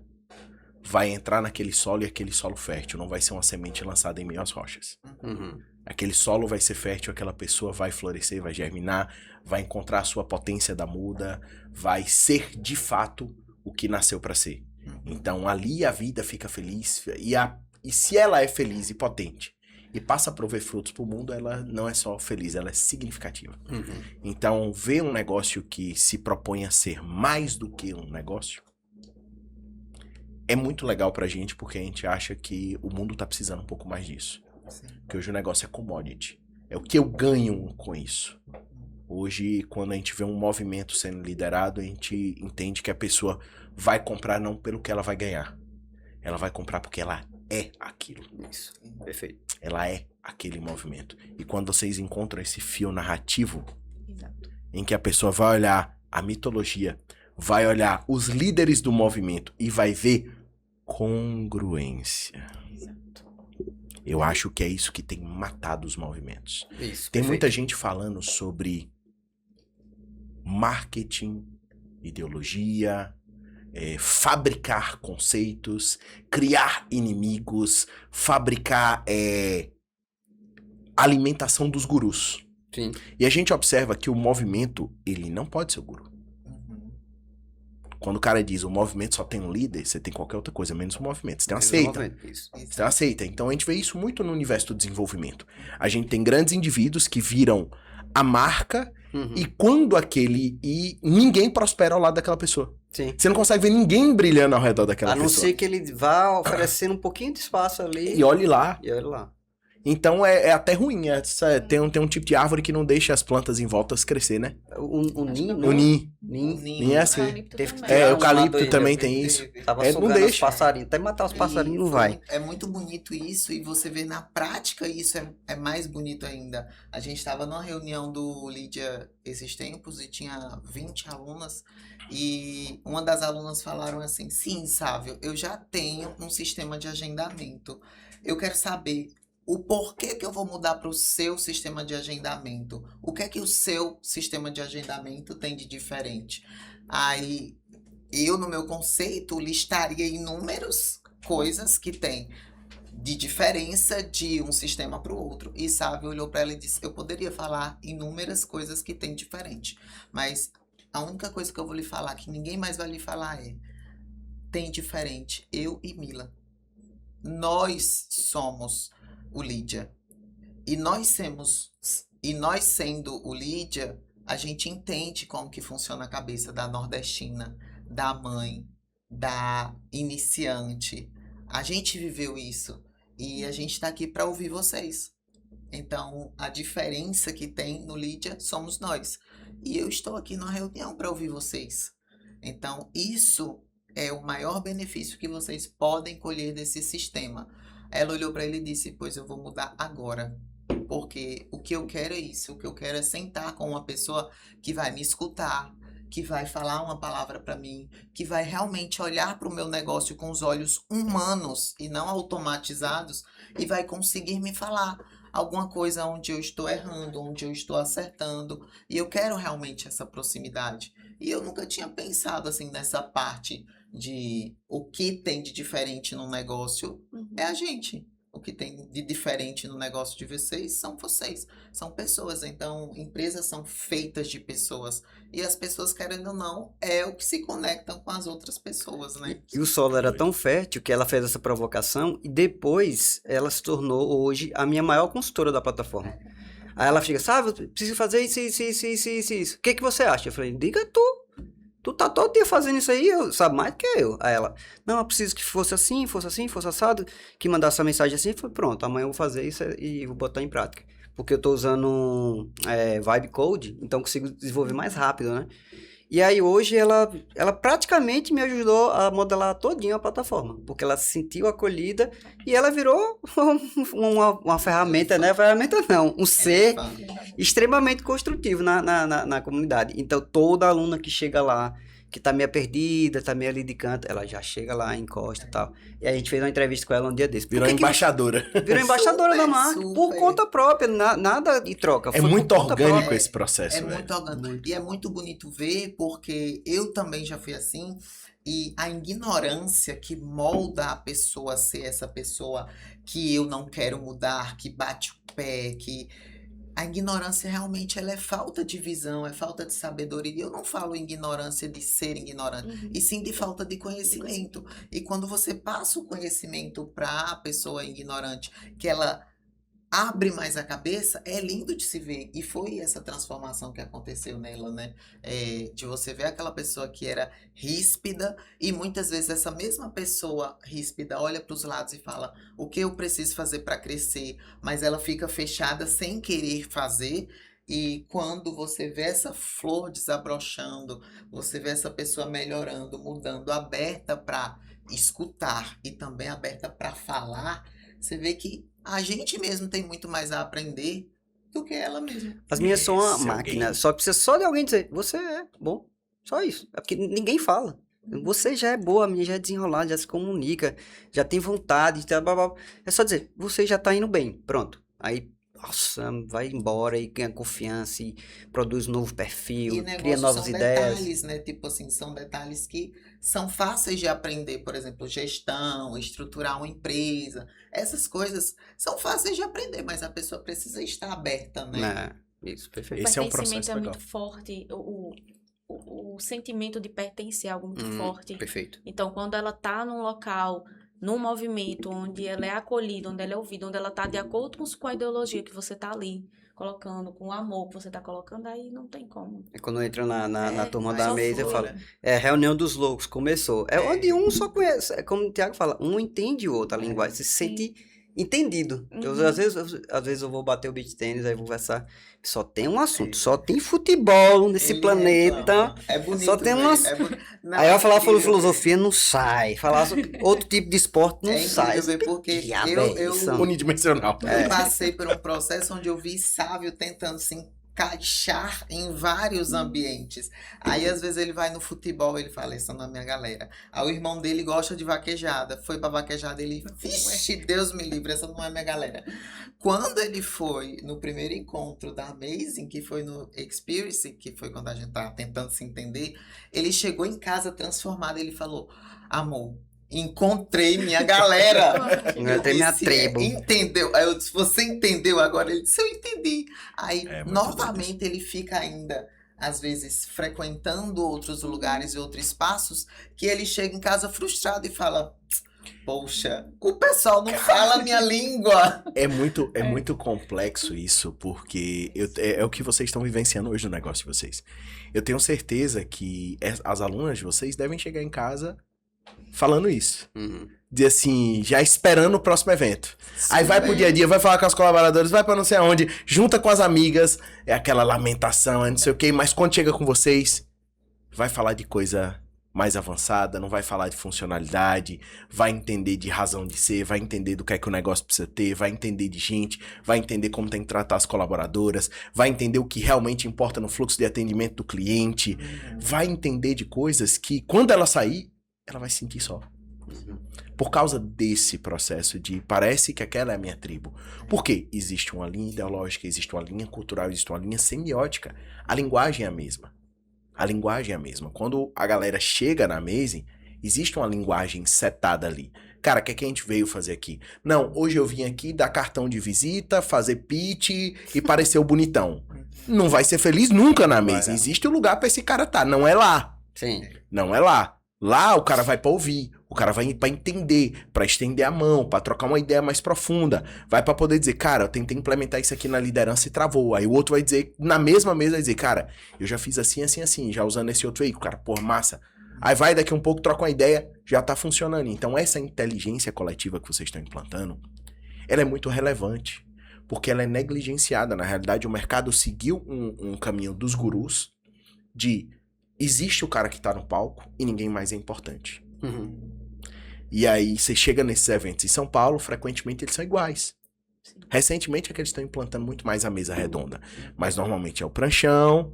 vai entrar naquele solo e aquele solo fértil, não vai ser uma semente lançada em meio às rochas. Aquele solo vai ser fértil, aquela pessoa vai florescer, vai germinar, vai encontrar a sua potência da muda, vai ser de fato o que nasceu para ser. Então ali a vida fica feliz e se ela é feliz e potente e passa a prover frutos para o mundo, ela não é só feliz, ela é significativa. Então ver um negócio que se propõe a ser mais do que um negócio é muito legal pra gente, porque a gente acha que o mundo tá precisando um pouco mais disso. Sim. Porque hoje o negócio é commodity. É o que eu ganho com isso. Hoje, quando a gente vê um movimento sendo liderado, a gente entende que a pessoa vai comprar não pelo que ela vai ganhar. Ela vai comprar porque ela é aquilo. Isso, perfeito. Ela é aquele movimento. E quando vocês encontram esse fio narrativo, em que a pessoa vai olhar a mitologia, vai olhar os líderes do movimento e vai ver congruência. Eu acho que é isso que tem matado os movimentos. Isso, Tem perfeito. muita gente falando sobre marketing, ideologia, fabricar conceitos, criar inimigos, fabricar alimentação dos gurus. Sim. E a gente observa que o movimento, ele não pode ser o guru. Quando o cara diz o movimento só tem um líder, você tem qualquer outra coisa, menos o movimento. Você tem uma seita. Isso. Você aceita. Então a gente vê isso muito no universo do desenvolvimento. A gente tem grandes indivíduos que viram a marca e quando e ninguém prospera ao lado daquela pessoa. Sim. Você não consegue ver ninguém brilhando ao redor daquela A não pessoa. ser que ele vá oferecendo um pouquinho de espaço ali. E olhe lá. E olha lá. Então é até ruim. Tem um tipo de árvore que não deixa as plantas em volta crescer, né? O ninho, O ninho. Nem é assim. Eucalipto Teve que também. tirar É, um eucalipto lado aí, também né? tem isso. Tava É, não sugando os deixa. passarinhos, até matar os passarinhos não vai. É muito bonito isso, e você vê na prática isso é mais bonito ainda. A gente estava numa reunião do Lídia esses tempos e tinha 20 alunas, e uma das alunas falaram assim: sim, Sávio, eu já tenho um sistema de agendamento. Eu quero saber o porquê que eu vou mudar para o seu sistema de agendamento. O que é que o seu sistema de agendamento tem de diferente? Aí eu, no meu conceito, listaria inúmeras coisas que tem de diferença de um sistema para o outro. E Sávio olhou para ela e disse: eu poderia falar inúmeras coisas que tem diferente, mas a única coisa que eu vou lhe falar, que ninguém mais vai lhe falar, é: tem diferente eu e Mila. Nós somos o Lídia. E nós sendo o Lídia, a gente entende como que funciona a cabeça da nordestina, da mãe, da iniciante. A gente viveu isso e a gente está aqui para ouvir vocês. Então, a diferença que tem no Lídia somos nós. E eu estou aqui na reunião para ouvir vocês. Então, isso é o maior benefício que vocês podem colher desse sistema. Ela olhou para ele e disse: pois eu vou mudar agora. Porque o que eu quero é isso. O que eu quero é sentar com uma pessoa que vai me escutar, que vai falar uma palavra para mim, que vai realmente olhar para o meu negócio com os olhos humanos e não automatizados, e vai conseguir me falar alguma coisa onde eu estou errando, onde eu estou acertando. E eu quero realmente essa proximidade. E eu nunca tinha pensado assim nessa parte de o que tem de diferente no negócio é a gente. O que tem de diferente no negócio de vocês, são pessoas. Então, empresas são feitas de pessoas. E as pessoas, querendo ou não, é o que se conectam com as outras pessoas, né? E o solo era tão fértil que ela fez essa provocação e depois ela se tornou hoje a minha maior consultora da plataforma. Aí ela fica: sabe, eu preciso fazer isso. O que que você acha? Eu falei: diga tu. Tu tá todo dia fazendo isso aí, sabe mais do que eu. Aí ela: não, eu preciso que fosse assim, fosse assado, que mandasse essa mensagem assim. Eu falei: pronto, amanhã eu vou fazer isso e vou botar em prática. Porque eu tô usando Vibe Code, então consigo desenvolver mais rápido, né? E aí hoje ela praticamente me ajudou a modelar todinha a plataforma, porque ela se sentiu acolhida e ela virou uma ferramenta, né? Ferramenta não, um ser extremamente construtivo na comunidade. Então toda aluna que chega lá, que tá meio perdida, tá meio ali de canto, ela já chega lá, encosta e tal. E a gente fez uma entrevista com ela um dia desse. Virou embaixadora. Virou embaixadora da marca, por super. conta própria, nada de troca. É foi muito por conta orgânico própria. esse processo, É velho. muito orgânico. E é muito bonito ver, porque eu também já fui assim. E a ignorância que molda a pessoa a ser essa pessoa que eu não quero mudar, que bate o pé, que... A ignorância realmente ela é falta de visão, é falta de sabedoria. E eu não falo ignorância de ser ignorante, e sim de falta de conhecimento. E quando você passa o conhecimento para a pessoa ignorante, que ela abre mais a cabeça, é lindo de se ver. E foi essa transformação que aconteceu nela, né? De você ver aquela pessoa que era ríspida, e muitas vezes essa mesma pessoa ríspida olha para os lados e fala: o que eu preciso fazer para crescer? Mas ela fica fechada sem querer fazer. E quando você vê essa flor desabrochando, você vê essa pessoa melhorando, mudando, aberta para escutar e também aberta para falar, você vê que a gente mesmo tem muito mais a aprender do que ela mesma. As minhas são uma Esse máquina, alguém. só precisa só de alguém dizer: você é bom, só isso. É porque ninguém fala. Você já é boa, a minha já é desenrolada, já se comunica, já tem vontade, blá, blá, blá. É só dizer: você já tá indo bem, pronto. Aí, nossa, vai embora e ganha confiança e produz um novo perfil, E cria negócios novas são ideias. detalhes, né? Tipo assim, são detalhes que são fáceis de aprender. Por exemplo, gestão, estruturar uma empresa. Essas coisas são fáceis de aprender, mas a pessoa precisa estar aberta, né? Isso, O perfeito. Esse é um pertencimento processo é legal. muito forte. O sentimento de pertencer é algo muito forte. Perfeito. Então, quando ela tá num local, num movimento onde ela é acolhida, onde ela é ouvida, onde ela tá de acordo com a ideologia que você tá ali colocando, com o amor que você tá colocando, aí não tem como. É quando entra na turma só da mesa, eu flui. falo: reunião dos loucos, começou. É onde um só conhece, é como o Thiago fala, um entende o outro, a linguagem, se sente entendido. Uhum. Às vezes eu vou bater o beach tênis, aí vou conversar. Só tem um assunto, só tem futebol nesse Ele planeta. reclama. É bonito Só tem ver, umas- Não, Aí é eu falar incrível filosofia, não sai. Falar sobre outro tipo de esporte, não É sai. incrível ver porque Diabo eu, é eu, isso? Unidimensional. eu passei por um processo onde eu vi Sávio tentando se encaixar em vários ambientes. Aí às vezes ele vai no futebol, ele fala, isso não é minha galera. Aí o irmão dele gosta de vaquejada. Foi pra vaquejada, ele, vixe, Deus me livre, essa não é minha galera. Quando ele foi no primeiro encontro da Amazing, que foi no Experience, que foi quando a gente tava tentando se entender, ele chegou em casa transformado, ele falou, amor, encontrei minha galera. Encontrei minha tribo. Entendeu? Aí eu disse, você entendeu agora? Ele disse, eu entendi. Aí, É muito novamente, ele fica ainda, às vezes, frequentando outros lugares e outros espaços, que ele chega em casa frustrado e fala, poxa, o pessoal não fala a minha língua. É muito complexo isso, porque é o que vocês estão vivenciando hoje no negócio de vocês. Eu tenho certeza que as alunas de vocês devem chegar em casa falando isso. Uhum. De assim, já esperando o próximo evento. Aí vai pro dia a dia, vai falar com os colaboradores, vai pra não sei aonde, junta com as amigas, é aquela lamentação, é não sei o quê, mas quando chega com vocês, vai falar de coisa mais avançada, não vai falar de funcionalidade, vai entender de razão de ser, vai entender do que é que o negócio precisa ter, vai entender de gente, vai entender como tem que tratar as colaboradoras, vai entender o que realmente importa no fluxo de atendimento do cliente, vai entender de coisas que, quando ela sair, ela vai sentir só. Por causa desse processo de parece que aquela é a minha tribo. Por quê? Existe uma linha ideológica, existe uma linha cultural, existe uma linha semiótica. A linguagem é a mesma. A linguagem é a mesma. Quando a galera chega na Amazing, existe uma linguagem setada ali. Cara, o que é que a gente veio fazer aqui? Não, hoje eu vim aqui dar cartão de visita, fazer pitch e parecer o bonitão. Não vai ser feliz nunca na Amazing. Existe um lugar pra esse cara estar. Não é lá. Sim. Não é lá. Lá o cara vai pra ouvir, o cara vai pra entender, pra estender a mão, pra trocar uma ideia mais profunda. Vai pra poder dizer, cara, eu tentei implementar isso aqui na liderança e travou. Aí o outro vai dizer, na mesma mesa, vai dizer, cara, eu já fiz assim, assim, assim, já usando esse outro aí, o cara, pô, massa. Aí vai, daqui um pouco, troca uma ideia, já tá funcionando. Então essa inteligência coletiva que vocês estão implantando, ela é muito relevante, porque ela é negligenciada. Na realidade, o mercado seguiu um caminho dos gurus de existe o cara que tá no palco e ninguém mais é importante. Uhum. E aí você chega nesses eventos em São Paulo, frequentemente eles são iguais. Recentemente é que eles estão implantando muito mais a mesa redonda. Mas normalmente é o pranchão,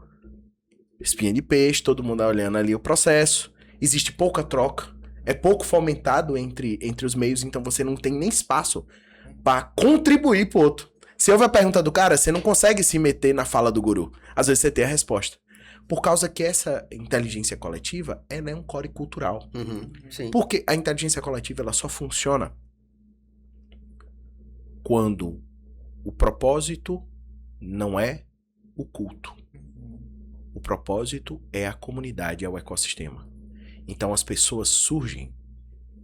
espinha de peixe, todo mundo olhando ali o processo. Existe pouca troca. É pouco fomentado entre os meios, então você não tem nem espaço para contribuir pro outro. Se houver a pergunta do cara, você não consegue se meter na fala do guru. Às vezes você tem a resposta. Por causa que essa inteligência coletiva, ela é um core cultural. Uhum. Sim. Porque a inteligência coletiva, ela só funciona quando o propósito não é o culto. O propósito é a comunidade, é o ecossistema. Então as pessoas surgem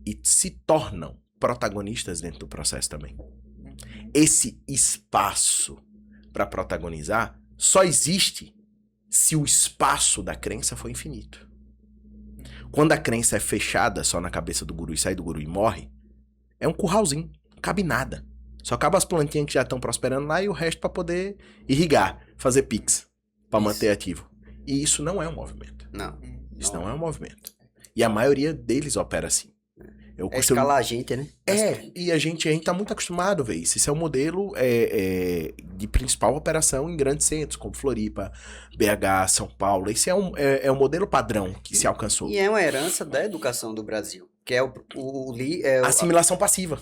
e se tornam protagonistas dentro do processo também. Esse espaço para protagonizar só existe se o espaço da crença for infinito. Quando a crença é fechada só na cabeça do guru e sai do guru e morre, é um curralzinho, não cabe nada. Só cabe as plantinhas que já estão prosperando lá e o resto para poder irrigar, fazer pix, para manter ativo. E isso não é um movimento. Não. Isso não é um movimento. E a maioria deles opera assim. Eu É costumo... escalar a gente, né? E a gente tá muito acostumado a ver isso. Esse é o modelo de principal operação em grandes centros, como Floripa, BH, São Paulo. Esse é um modelo padrão que se alcançou. E é uma herança da educação do Brasil. Que é Assimilação passiva.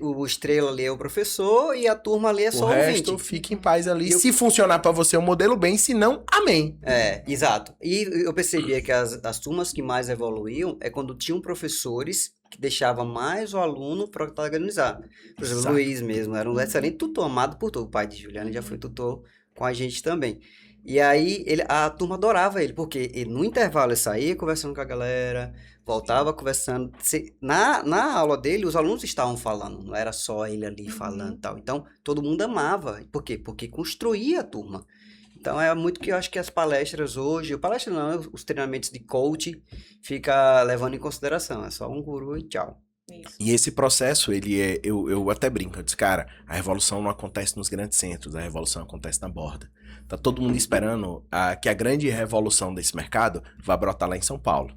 o estrela ali é o professor e a turma ali é só O o resto ouvinte. fica em paz ali. Se funcionar pra você o modelo bem, se não, amém. Exato. E eu percebia que as turmas que mais evoluíam é quando tinham professores que deixavam mais o aluno protagonizar. Por exemplo, o Exato. Luiz mesmo era um excelente tutor, amado por todo. O pai de Juliana já foi tutor com a gente também. E aí a turma adorava ele, porque ele, no intervalo ele saía conversando com a galera, voltava conversando. Na aula dele, os alunos estavam falando, não era só ele ali falando e tal. Então, todo mundo amava. Por quê? Porque construía a turma. Então, é muito que eu acho que as palestras hoje, os treinamentos de coach, fica levando em consideração. É só um guru e tchau. Isso. E esse processo, eu até brinco, eu disse, cara, a revolução não acontece nos grandes centros, a revolução acontece na borda. Tá todo mundo esperando que a grande revolução desse mercado vá brotar lá em São Paulo.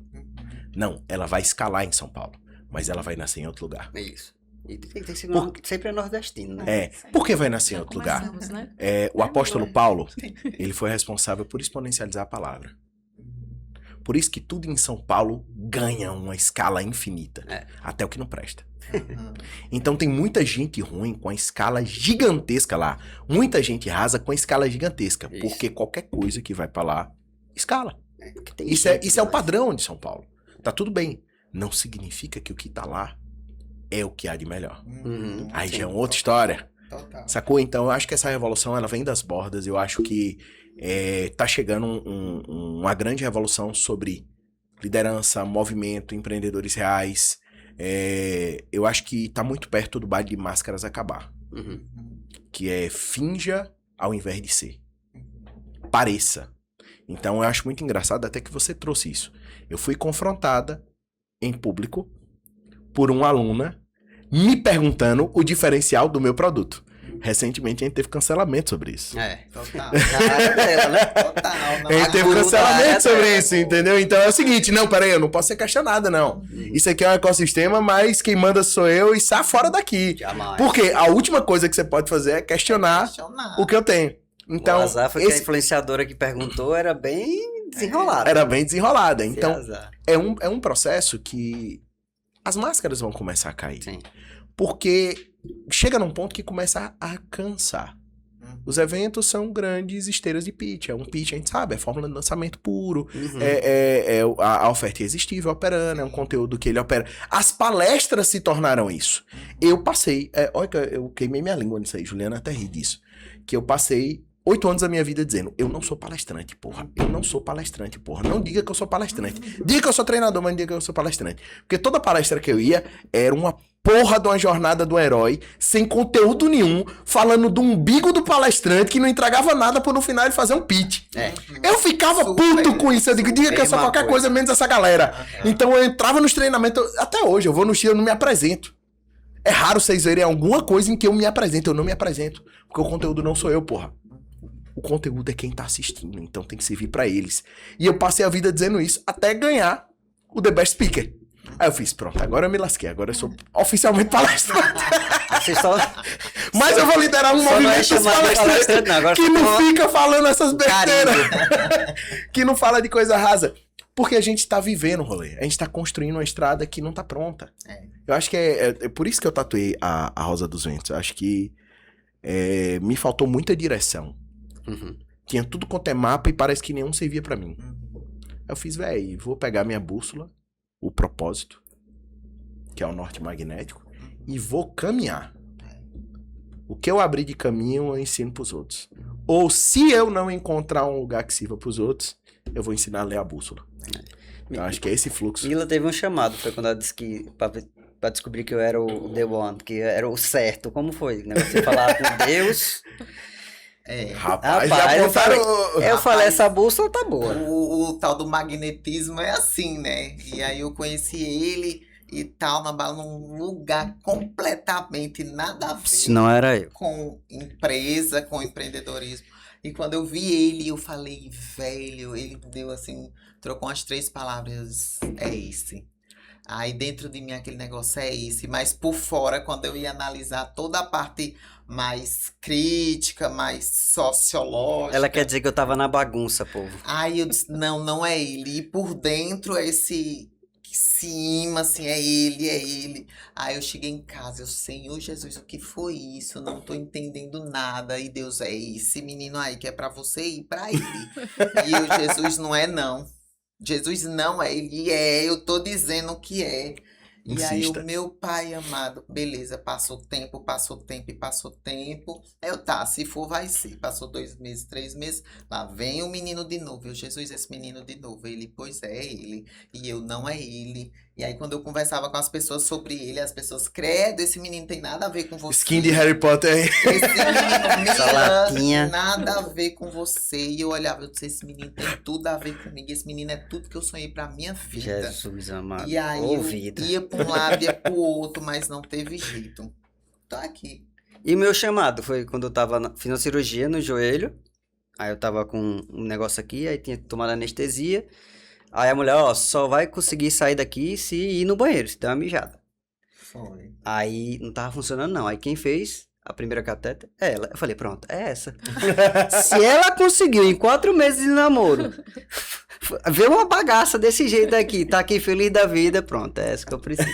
Não, ela vai escalar em São Paulo, mas ela vai nascer em outro lugar. É isso. E tem que ser Por- sempre é nordestino, né? Por que vai nascer em outro lugar? Começamos, né? O apóstolo Paulo, ele foi responsável por exponencializar a palavra. Por isso que tudo em São Paulo ganha uma escala infinita, até o que não presta. Então tem muita gente ruim com a escala gigantesca lá. Muita gente rasa com a escala gigantesca. Isso. Porque qualquer coisa que vai pra lá, escala. Porque tem Isso é gente o demais. padrão de São Paulo. Tá tudo bem. Não significa que o que tá lá é o que há de melhor. Uhum. Aí já é uma outra história. Total. Sacou? Então eu acho que essa revolução ela vem das bordas. Eu acho que tá chegando uma grande revolução sobre liderança, movimento, empreendedores reais. Eu acho que tá muito perto do baile de máscaras acabar. Uhum. Que é finja ao invés de ser. Pareça. Então eu acho muito engraçado até que você trouxe isso. Eu fui confrontada em público por uma aluna me perguntando o diferencial do meu produto. Recentemente a gente teve cancelamento sobre isso. Total. Na área dela, né? Total. Não A gente teve guru da cancelamento área sobre dela, isso, pô. entendeu? Então é o seguinte, não, peraí, eu não posso ser questionada, não. Isso aqui é um ecossistema, mas quem manda sou eu e sai fora daqui. Jamais. Porque a última coisa que você pode fazer é questionar Questionar. o que eu tenho. Então, O azar foi que a esse influenciadora que perguntou era bem desenrolada. era bem desenrolada. Esse Então, azar. é um processo que as máscaras vão começar a cair. Sim. Porque chega num ponto que começa a cansar. Os eventos são grandes esteiras de pitch. É um pitch, a gente sabe, é fórmula de lançamento puro. Uhum. A oferta irresistível operando, é um conteúdo que ele opera. As palestras se tornaram isso. Eu passei, olha que eu queimei minha língua nisso aí, Juliana até ri disso. Que eu passei 8 anos da minha vida dizendo, eu não sou palestrante, porra. Eu não sou palestrante, porra. Não diga que eu sou palestrante. Diga que eu sou treinador, mas não diga que eu sou palestrante. Porque toda palestra que eu ia era uma porra de uma jornada do herói, sem conteúdo nenhum, falando do umbigo do palestrante que não entregava nada por no final ele fazer um pitch. Eu ficava puto com isso. Eu digo, diga que eu sou Mesma qualquer coisa menos essa galera. Então eu entrava nos treinamentos, até hoje, eu vou no Chile, eu não me apresento. É raro vocês verem alguma coisa em que eu me apresento, eu não me apresento. Porque o conteúdo não sou eu, porra. O conteúdo é quem tá assistindo, então tem que servir pra eles. E eu passei a vida dizendo isso até ganhar o The Best Speaker. Aí eu fiz, pronto, agora eu me lasquei, agora eu sou oficialmente palestrante. Você só, Mas eu vou liderar um só não é movimento dos chamado de palestrantes palestrante, não. Agora que você não falou fica falando essas besteiras. carinho. Que não fala de coisa rasa. Porque a gente tá vivendo o rolê. A gente tá construindo uma estrada que não tá pronta. Eu acho que é por isso que eu tatuei a Rosa dos Ventos. Eu acho que me faltou muita direção. Uhum. Tinha tudo quanto é mapa e parece que nenhum servia pra mim. Eu fiz, véi, vou pegar minha bússola, o propósito, que é o norte magnético, e vou caminhar. O que eu abrir de caminho, eu ensino pros outros. Ou se eu não encontrar um lugar que sirva pros outros, eu vou ensinar a ler a bússola. Eu acho que é esse fluxo. Mila teve um chamado, foi quando ela disse que pra descobrir que eu era o The One, que era o certo. Como foi? O negócio de falar com Deus. Rapaz, Rapaz, já eu falei, botaram... eu falei, essa bússola tá boa. O tal do magnetismo é assim, né? E aí eu conheci ele e tal, num lugar completamente nada a ver Se não era eu. com empresa, com empreendedorismo. E quando eu vi ele, eu falei, velho, ele deu assim, trocou umas 3 palavras, é esse. Aí dentro de mim aquele negócio é esse, mas por fora, quando eu ia analisar toda a parte mais crítica, mais sociológica. Ela quer dizer que eu tava na bagunça, povo. Aí eu disse, não é ele. E por dentro é esse imã, assim, é ele. Aí eu cheguei em casa, eu, Senhor Jesus, o que foi isso? Eu não tô entendendo nada. E Deus, é esse menino aí que é pra você ir pra ele. E eu, Jesus, não é não. Jesus não é, ele é, eu tô dizendo que é. E aí Insista. o meu pai amado, beleza, passou tempo. Eu, tá, se for vai ser. Passou 2 meses, 3 meses, lá vem o menino de novo. Eu, Jesus, esse menino de novo. Ele, pois é ele. E eu, não é ele. E aí quando eu conversava com as pessoas sobre ele, as pessoas, credo, esse menino tem nada a ver com você. Skin de Harry Potter aí. Esse menino, Essa latinha. nada a ver com você. E eu olhava, eu disse, esse menino tem tudo a ver comigo. Esse menino é tudo que eu sonhei pra minha vida. Jesus amado. E aí Ouvida. eu ia um lado ia pro outro, mas não teve jeito. Tô aqui. E meu chamado foi quando eu fiz uma cirurgia no joelho. Aí eu tava com um negócio aqui, aí tinha tomado anestesia. Aí a mulher, ó, só vai conseguir sair daqui se ir no banheiro, se der uma mijada. Foi. Aí não tava funcionando não. Aí quem fez a primeira catéter é ela. Eu falei, pronto, é essa. Se ela conseguiu em 4 meses de namoro ver uma bagaça desse jeito aqui, tá aqui feliz da vida, pronto, é essa que eu preciso.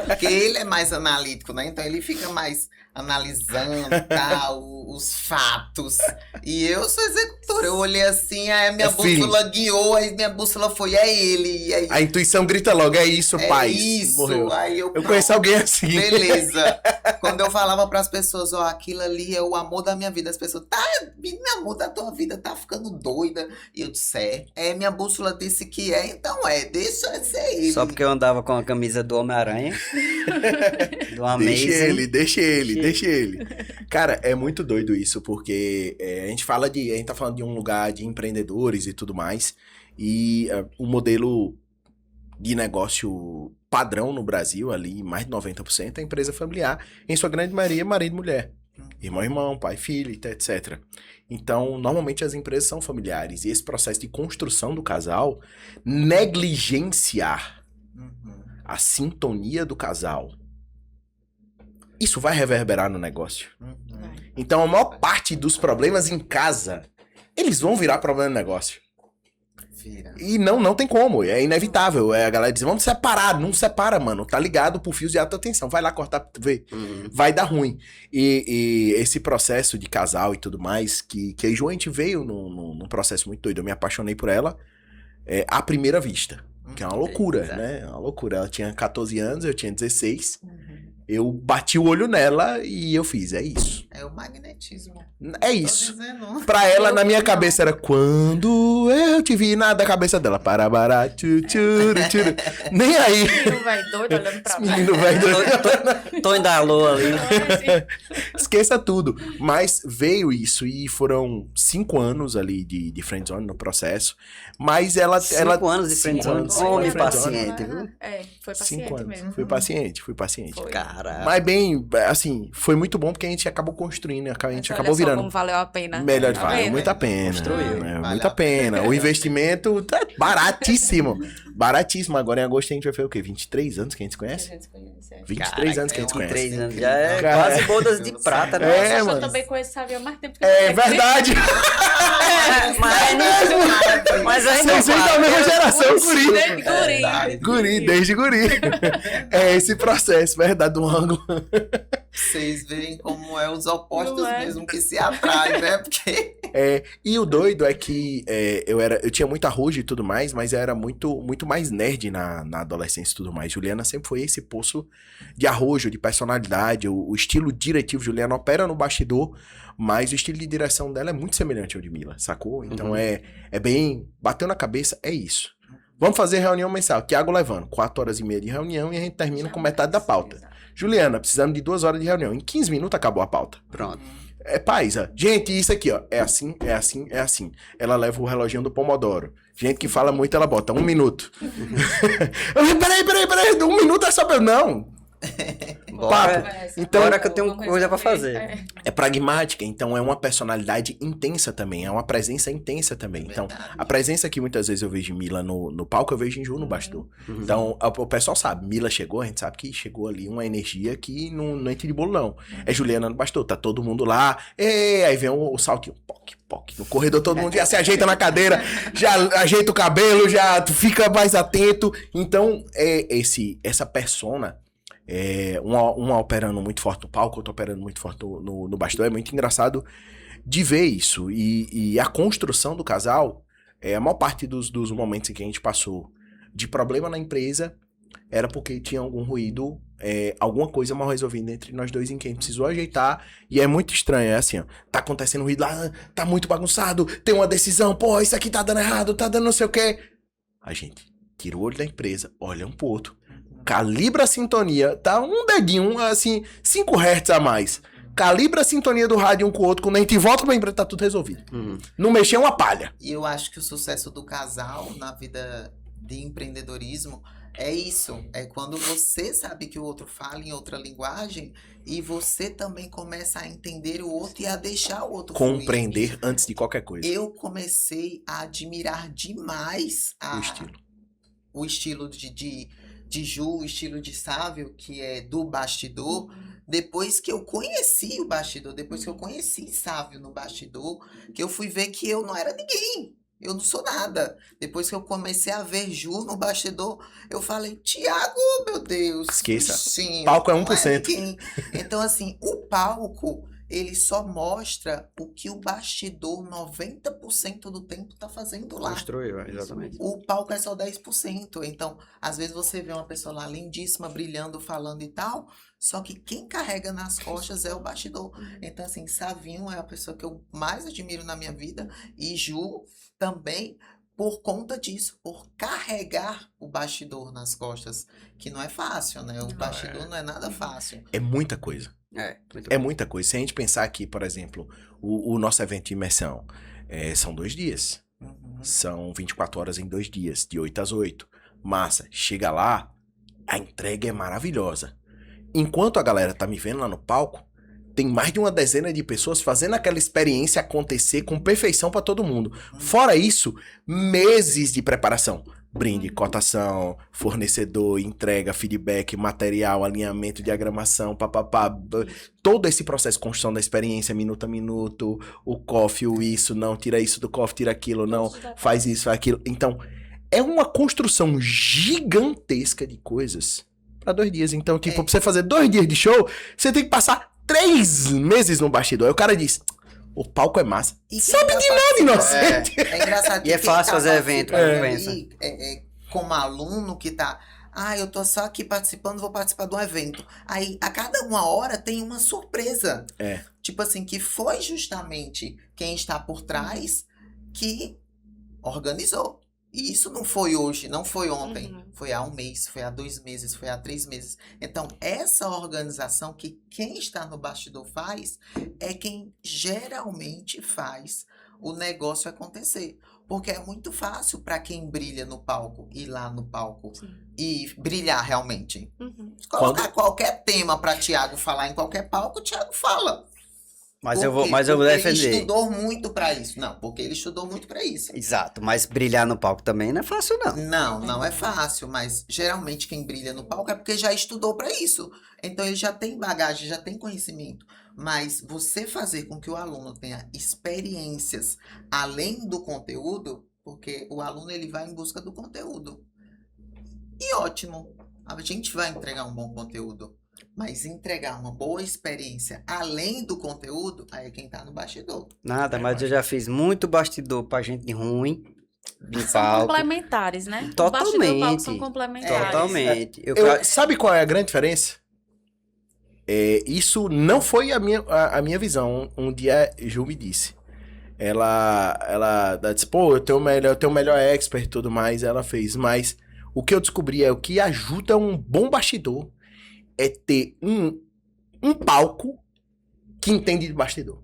Porque ele é mais analítico, né? Então ele fica mais analisando tal, os fatos. E eu sou executora. Eu olhei assim, aí a minha bússola guiou, aí minha bússola foi, é ele. E aí, A intuição grita logo, é isso, pai. isso. Morreu. Aí Eu conheço alguém assim. Beleza. Quando eu falava pras pessoas, ó, aquilo ali é o amor da minha vida. As pessoas, tá, menina, amor da tua vida, tá ficando doida. E eu disse, minha bússola disse que então deixa ser ele. Só porque eu andava com a camisa do Homem-Aranha, do Amazing. Deixa ele. Cara, é muito doido isso, porque a gente tá falando de um lugar de empreendedores e tudo mais, e o modelo de negócio padrão no Brasil, ali, mais de 90%, é empresa familiar, em sua grande maioria, marido e mulher. Irmão, pai, filho, etc. Então, normalmente as empresas são familiares, e esse processo de construção do casal, negligenciar a sintonia do casal, isso vai reverberar no negócio. Então, a maior parte dos problemas em casa, eles vão virar problema no negócio. E não tem como, é inevitável. A galera diz, vamos separar. Não separa, mano. Tá ligado pro fios de alta tensão. Vai lá cortar, vê. Vai dar ruim. E esse processo de casal e tudo mais, que a Jo, a gente veio num processo muito doido. Eu me apaixonei por ela à primeira vista. Que é uma loucura, né? É uma loucura. Ela tinha 14 anos, eu tinha 16. Eu bati o olho nela e eu fiz, é isso. É o magnetismo. É isso. Pra ela, na minha cabeça, era quando eu te vi da cabeça dela. Parabará, tchuru. Nem aí. Menino vai doido olhando pra baixo. Menino vai doido. Tô indo alô ali. Esqueça tudo. Mas veio isso e foram 5 anos ali de friendzone no processo. Mas ela... 5 anos de friendzone. Homem paciente, viu? Foi 5 paciente anos. mesmo. Fui paciente. Foi. Caralho. Mas bem, assim, foi muito bom porque a gente acabou construindo, a gente Olha acabou só virando. como valeu a pena. Melhor, Tá valeu vendo? muito a pena. Construiu. Né? Vale Muito a a pena. pena. O investimento tá baratíssimo. Baratíssimo. Agora em agosto a gente vai fazer o quê? 23 anos que a gente se Que a conhece? gente conhece, 23 anos que a gente se conhece. 23 anos. Já é Cara, quase bodas de prata, né? É, Eu mano. também conheço Savi há mais tempo que É você. verdade. Mas ainda Vocês vêm da mesma geração, guri. Desde guri. Guri, desde guri. É esse processo, verdade, do ângulo. Vocês veem como é os opostos Não é? mesmo que se atraem, né? Porque E o doido é que eu tinha muita ruja e tudo mais, mas eu era muito mais nerd na adolescência e tudo mais. Juliana sempre foi esse poço de arrojo, de personalidade, o estilo diretivo. Juliana opera no bastidor, mas o estilo de direção dela é muito semelhante ao de Mila, sacou? Então é bem, bateu na cabeça, é isso. Vamos fazer reunião mensal, Thiago levando 4h30 de reunião e a gente termina com metade da pauta. Juliana, precisamos de 2 horas de reunião. Em 15 minutos acabou a pauta. Pronto. Paisa, gente, isso aqui, ó, é assim. Ela leva o reloginho do Pomodoro. Gente que fala muito, ela bota 1 minuto. Peraí, 1 minuto é só pra... Não, Bora. Então, Agora que eu tenho coisa pra fazer. é pragmática, então é uma personalidade intensa também, é uma presença intensa também. Então, a presença que muitas vezes eu vejo de Mila no palco, eu vejo em Ju no bastidor. Então, o pessoal sabe, Mila chegou, a gente sabe que chegou ali uma energia que não entra de bolo, não. É Juliana no bastidor, tá todo mundo lá, aí vem o saltinho, poc. No corredor todo mundo já se ajeita na cadeira, já ajeita o cabelo, já fica mais atento. Então, essa persona... uma operando muito forte no palco, outra operando muito forte no bastidor. É muito engraçado de ver isso. E a construção do casal, a maior parte dos momentos em que a gente passou de problema na empresa era porque tinha algum ruído, alguma coisa mal resolvida entre nós dois em que a gente precisou ajeitar. E é muito estranho, é assim, ó, tá acontecendo ruído lá, tá muito bagunçado, tem uma decisão, pô, isso aqui tá dando errado, tá dando não sei o quê. A gente tira o olho da empresa, olha um pro outro, calibra a sintonia, tá um dedinho, assim, 5 Hz a mais. Calibra a sintonia do rádio um com o outro, quando a gente volta pra empresa, tá tudo resolvido. Não mexer uma palha. E eu acho que o sucesso do casal na vida de empreendedorismo é isso. É quando você sabe que o outro fala em outra linguagem e você também começa a entender o outro e a deixar o outro fluir. Compreender antes de qualquer coisa. Eu comecei a admirar demais O estilo. o estilo de Ju, o estilo de Sávio, que é do bastidor, depois que eu conheci o bastidor, depois que eu conheci Sávio no bastidor, que eu fui ver que eu não era ninguém. Eu não sou nada. Depois que eu comecei a ver Ju no bastidor, eu falei, Tiago, meu Deus. Esqueça. Sim, Palco é não 1%. ninguém. Então, assim, o palco, ele só mostra o que o bastidor 90% do tempo tá fazendo lá. Construiu, exatamente. O palco é só 10%. Então, às vezes você vê uma pessoa lá lindíssima, brilhando, falando e tal, só que quem carrega nas costas é o bastidor. Então, assim, Savinho é a pessoa que eu mais admiro na minha vida e Ju também por conta disso, por carregar o bastidor nas costas, que não é fácil, né? O bastidor não é nada fácil. É muita coisa. Muito É muita coisa. Se a gente pensar aqui, por exemplo, o nosso evento de imersão, são 2 dias. Uhum. São 24 horas em 2 dias, de 8 às 8. Massa. Chega lá, a entrega é maravilhosa. Enquanto a galera tá me vendo lá no palco, tem mais de uma dezena de pessoas fazendo aquela experiência acontecer com perfeição pra todo mundo. Fora isso, meses de preparação. Brinde, cotação, fornecedor, entrega, feedback, material, alinhamento, diagramação, papapá. Todo esse processo de construção da experiência, minuto a minuto, o coffee, o isso, não, tira isso do coffee, tira aquilo, não, faz isso, faz aquilo. Então, é uma construção gigantesca de coisas pra 2 dias. Então, tipo, pra você fazer 2 dias de show, você tem que passar 3 meses no bastidor. Aí o cara diz, o palco é massa. E Sabe de nada, inocente. É engraçado. E é quem fácil tá fazer evento, participando compensa. ali, como aluno que tá, eu tô só aqui participando, vou participar de um evento. Aí, a cada 1 hora tem uma surpresa. É. Tipo assim, que foi justamente quem está por trás que organizou. E isso não foi hoje, não foi ontem. Uhum. Foi há 1 mês, foi há 2 meses, foi há 3 meses. Então, essa organização que quem está no bastidor faz é quem geralmente faz o negócio acontecer. Porque é muito fácil para quem brilha no palco, ir lá no palco Sim. e brilhar realmente. Uhum. Colocar qualquer tema para Tiago falar em qualquer palco, o Tiago fala. Mas Por eu vou, quê? mas eu vou Porque ele defender. estudou muito para isso. Não, porque ele estudou muito para isso. Exato, mas brilhar no palco também não é fácil, não. Não, não é fácil, mas geralmente quem brilha no palco é porque já estudou para isso. Então ele já tem bagagem, já tem conhecimento. Mas você fazer com que o aluno tenha experiências além do conteúdo, porque o aluno ele vai em busca do conteúdo. E ótimo, a gente vai entregar um bom conteúdo. Mas entregar uma boa experiência além do conteúdo, aí é quem tá no bastidor. Nada, mas eu já fiz muito bastidor pra gente ruim de São palco. complementares, né? O Totalmente. bastidor e o palco são complementares. Totalmente. Sabe qual é a grande diferença? Isso não foi a minha visão. Um dia Ju me disse. Ela disse, pô, eu tenho o melhor expert e tudo mais. Ela fez, mas o que eu descobri é o que ajuda um bom bastidor é ter um palco que entende de bastidor.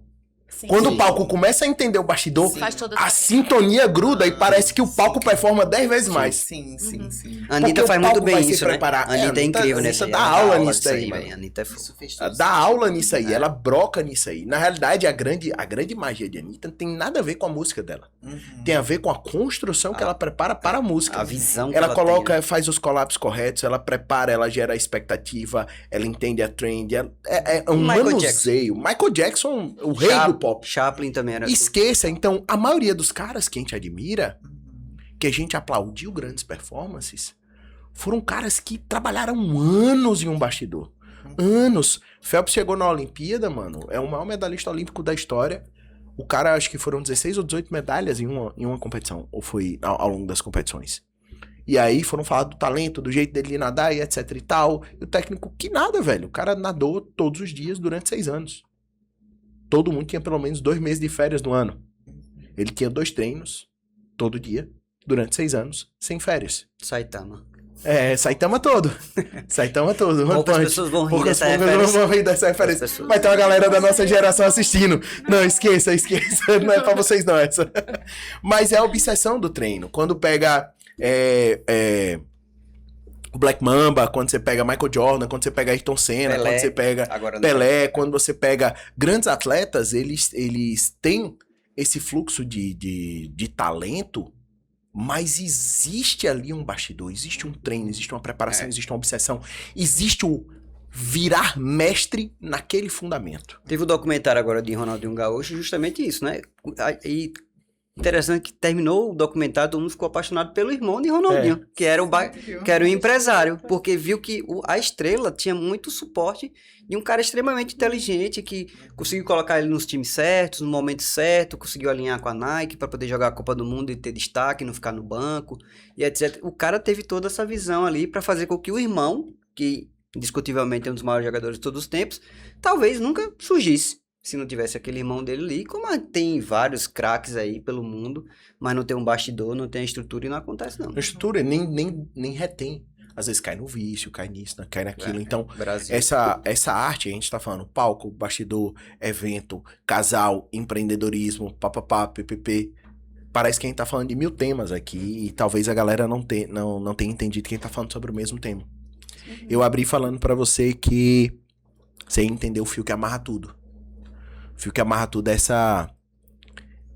Sim. Quando Sim. o palco começa a entender o bastidor, Faz toda a diferença. sintonia gruda e parece que o palco performa 10 vezes mais. Sim, sim, Uhum. sim. A Anitta Porque faz o muito palco vai bem se isso, né? preparar. A Anitta é incrível Anitta nesse dá aula nisso disso daí, velho. mano. A Anitta é Isso fez Ela todo dá sentido. aula nisso aí, ela broca nisso aí. Na realidade, a grande magia de Anitta não tem nada a ver com a música dela. Uhum. Tem a ver com a construção que ela prepara para a música. A visão que Ela coloca, tem, né? faz os collabs corretos, ela prepara, ela gera a expectativa, ela entende a trend. É um Michael manuseio. Michael Jackson, o rei do pop. Chaplin também era assim. Esqueça, então, a maioria dos caras que a gente admira, Uhum. que a gente aplaudiu grandes performances, foram caras que trabalharam anos em um bastidor. Anos. Phelps chegou na Olimpíada, mano. É o maior medalhista olímpico da história. O cara, acho que foram 16 ou 18 medalhas em uma competição. Ou foi ao longo das competições. E aí foram falar do talento, do jeito dele nadar e etc e tal. E o técnico, que nada, velho. O cara nadou todos os dias durante 6 anos. Todo mundo tinha pelo menos 2 meses de férias no ano. Ele tinha 2 treinos todo dia, durante 6 anos, sem férias. Saitama. Saitama todo. Saitama todo. One Poucas Punch. pessoas vão rir Poucas dessa pessoas referência. vão rir dessa referência. Poucas pessoas. Vai ter uma galera da nossa geração assistindo. Não, esqueça. Não é pra vocês não essa. Mas é a obsessão do treino. Quando pega O Black Mamba, quando você pega Michael Jordan, quando você pega Ayrton Senna, Pelé, quando você pega agora Pelé, quando você pega grandes atletas, eles têm esse fluxo de talento, mas existe ali um bastidor, existe um treino, existe uma preparação, existe uma obsessão, existe o virar mestre naquele fundamento. Teve o documentário agora de Ronaldinho Gaúcho, justamente isso, né? E interessante que terminou o documentário, todo mundo ficou apaixonado pelo irmão de Ronaldinho, que era o empresário, porque viu que a estrela tinha muito suporte de um cara extremamente inteligente, que conseguiu colocar ele nos times certos, no momento certo, conseguiu alinhar com a Nike para poder jogar a Copa do Mundo e ter destaque, não ficar no banco, e etc. O cara teve toda essa visão ali para fazer com que o irmão, que indiscutivelmente é um dos maiores jogadores de todos os tempos, talvez nunca surgisse. Se não tivesse aquele irmão dele ali, como tem vários craques aí pelo mundo, mas não tem um bastidor, não tem a estrutura e não acontece não. A estrutura nem retém. Às vezes cai no vício, cai nisso, cai naquilo. Então, Brasil. essa arte, a gente tá falando palco, bastidor, evento, casal, empreendedorismo, papapá, ppp. Parece que a gente tá falando de 1000 temas aqui e talvez a galera não tenha entendido que a gente tá falando sobre o mesmo tema. Eu abri falando pra você que você entendeu o fio que amarra tudo. O fio que amarra tudo é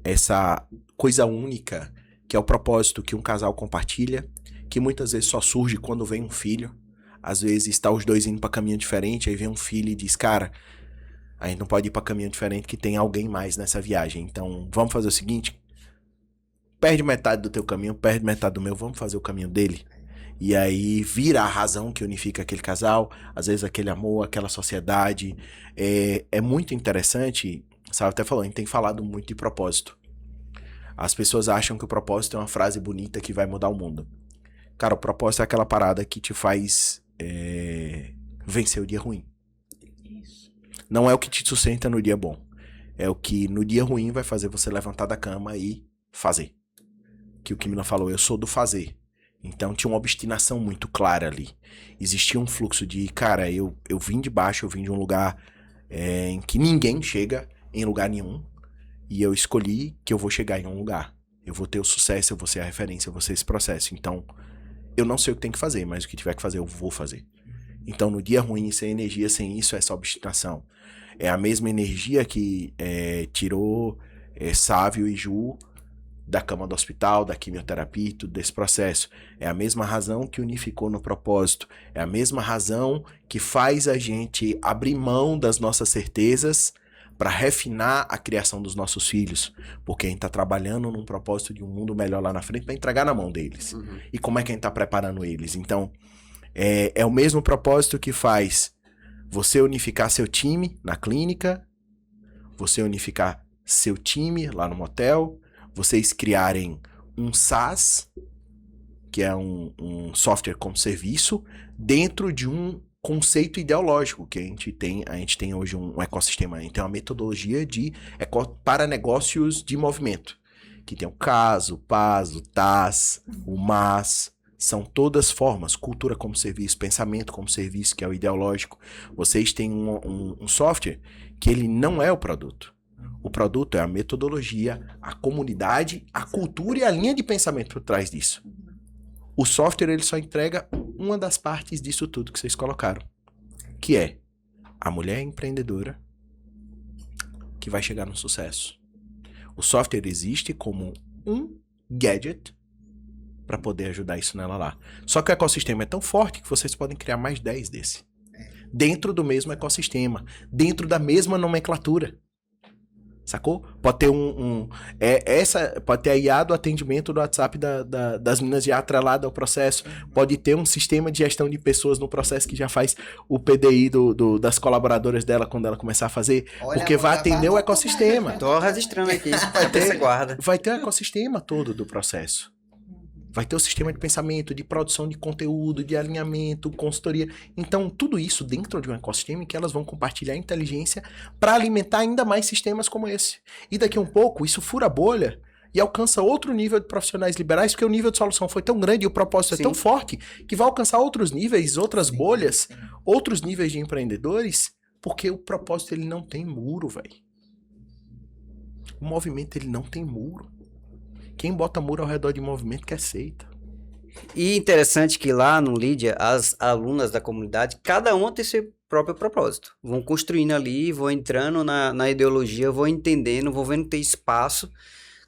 essa coisa única, que é o propósito que um casal compartilha, que muitas vezes só surge quando vem um filho. Às vezes tá os dois indo pra caminho diferente, aí vem um filho e diz, cara, a gente não pode ir pra caminho diferente que tem alguém mais nessa viagem. Então, vamos fazer o seguinte, perde metade do teu caminho, perde metade do meu, vamos fazer o caminho dele. E aí vira a razão que unifica aquele casal, às vezes aquele amor, aquela sociedade. É muito interessante, sabe, até falou, a gente tem falado muito de propósito. As pessoas acham que o propósito é uma frase bonita que vai mudar o mundo. Cara, o propósito é aquela parada que te faz vencer o dia ruim. Não é o que te sustenta no dia bom. É o que no dia ruim vai fazer você levantar da cama e fazer. Que o Kimina falou, eu sou do fazer. Então tinha uma obstinação muito clara ali. Existia um fluxo de, cara, eu vim de baixo, eu vim de um lugar em que ninguém chega em lugar nenhum. E eu escolhi que eu vou chegar em um lugar. Eu vou ter o sucesso, eu vou ser a referência, eu vou ser esse processo. Então, eu não sei o que tem que fazer, mas o que tiver que fazer, eu vou fazer. Então, no dia ruim, sem energia, sem isso, essa obstinação. É a mesma energia que tirou Sávio e Ju da cama do hospital, da quimioterapia e tudo desse processo. É a mesma razão que unificou no propósito. É a mesma razão que faz a gente abrir mão das nossas certezas para refinar a criação dos nossos filhos. Porque a gente está trabalhando num propósito de um mundo melhor lá na frente para entregar na mão deles. Uhum. E como é que a gente está preparando eles? Então, é o mesmo propósito que faz você unificar seu time na clínica, você unificar seu time lá no motel, vocês criarem um SaaS, que é um software como serviço, dentro de um conceito ideológico que a gente tem hoje um ecossistema, a gente tem uma metodologia para negócios de movimento, que tem o CAS, o PAS, o TAS, o MAS, são todas formas, cultura como serviço, pensamento como serviço, que é o ideológico. Vocês têm um software que ele não é o produto. O produto é a metodologia, a comunidade, a cultura e a linha de pensamento por trás disso. O software ele só entrega uma das partes disso tudo que vocês colocaram, que é a mulher empreendedora que vai chegar no sucesso. O software existe como um gadget para poder ajudar isso nela lá. Só que o ecossistema é tão forte que vocês podem criar mais 10 desse. Dentro do mesmo ecossistema, dentro da mesma nomenclatura. Sacou? Pode ter pode ter a IA do atendimento do WhatsApp das meninas já atrelado ao processo. Pode ter um sistema de gestão de pessoas no processo que já faz o PDI das colaboradoras dela quando ela começar a fazer. Olha, porque vai atender o ecossistema. Tô registrando aqui. Vai ter o ecossistema todo do processo. Vai ter o sistema de pensamento, de produção de conteúdo, de alinhamento, consultoria. Então, tudo isso dentro de um ecossistema em que elas vão compartilhar inteligência para alimentar ainda mais sistemas como esse. E daqui a um pouco, isso fura a bolha e alcança outro nível de profissionais liberais, porque o nível de solução foi tão grande e o propósito é tão forte que vai alcançar outros níveis, outras bolhas, outros níveis de empreendedores, porque o propósito ele não tem muro, velho. O movimento ele não tem muro. Quem bota muro ao redor de movimento quer seita. E interessante que lá no Lídia, as alunas da comunidade, cada uma tem seu próprio propósito. Vão construindo ali, vão entrando na ideologia, vão entendendo, vão vendo ter espaço.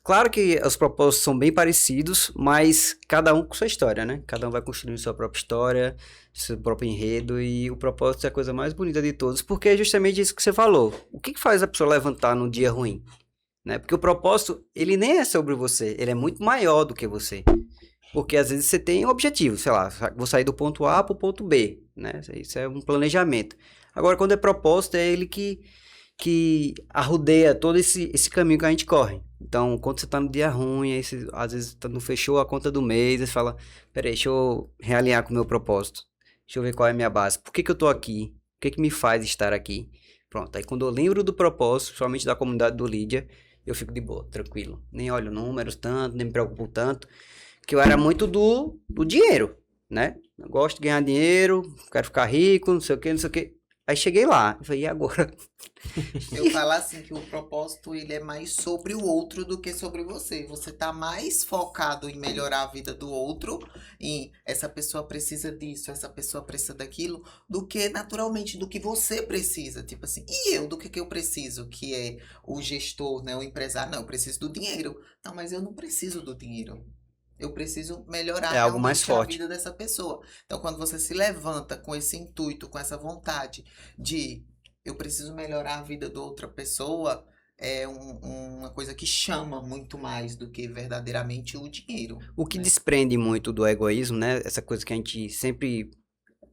Claro que os propósitos são bem parecidos, mas cada um com sua história, né? Cada um vai construindo sua própria história, seu próprio enredo, e o propósito é a coisa mais bonita de todos, porque é justamente isso que você falou. O que faz a pessoa levantar num dia ruim? Né? Porque o propósito, ele nem é sobre você, ele é muito maior do que você. Porque às vezes você tem um objetivo, sei lá, vou sair do ponto A para o ponto B, né? Isso é um planejamento. Agora, quando é propósito, é ele que arrodeia todo esse caminho que a gente corre. Então, quando você tá no dia ruim, aí você, às vezes não fechou a conta do mês, aí você fala, peraí, deixa eu realinhar com o meu propósito. Deixa eu ver qual é a minha base. Por que que eu tô aqui? O que que me faz estar aqui? Pronto, aí quando eu lembro do propósito, principalmente da comunidade do Lídia, eu fico de boa, tranquilo. Nem olho números tanto, nem me preocupo tanto, que eu era muito do dinheiro, né? Eu gosto de ganhar dinheiro, quero ficar rico, não sei o que, não sei o que. Aí cheguei lá, eu falei, e agora? Eu falo assim que o propósito ele é mais sobre o outro do que sobre você. Você tá mais focado em melhorar a vida do outro, em essa pessoa precisa disso, essa pessoa precisa daquilo, do que naturalmente do que você precisa. Tipo assim, e eu, do que eu preciso? Que é o gestor, né, o empresário. Não, eu preciso do dinheiro. Não, mas eu não preciso do dinheiro. Eu preciso melhorar É algo mais realmente a forte. vida dessa pessoa. Então, quando você se levanta com esse intuito, com essa vontade de eu preciso melhorar a vida de outra pessoa, é uma coisa que chama muito mais do que verdadeiramente o dinheiro, O que né? desprende muito do egoísmo, né? Essa coisa que a gente sempre...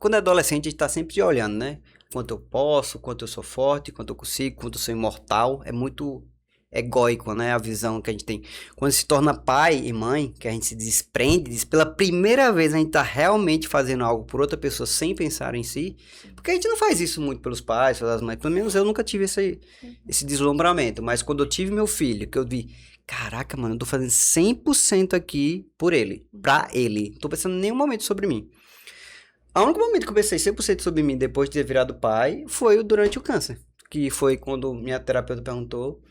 Quando é adolescente, a gente tá sempre olhando, né? Quanto eu posso, quanto eu sou forte, quanto eu consigo, quanto eu sou imortal. É muito egóico, né? A visão que a gente tem. Quando se torna pai e mãe, que a gente se desprende disso, pela primeira vez a gente tá realmente fazendo algo por outra pessoa sem pensar em si. Porque a gente não faz isso muito pelos pais, pelas mães. Pelo menos eu nunca tive esse deslumbramento. Mas quando eu tive meu filho, que eu vi, caraca, mano, eu tô fazendo 100% aqui por ele, pra ele. Não tô pensando em nenhum momento sobre mim. O único momento que eu pensei 100% sobre mim depois de ter virado pai foi durante o câncer. Que foi quando minha terapeuta perguntou: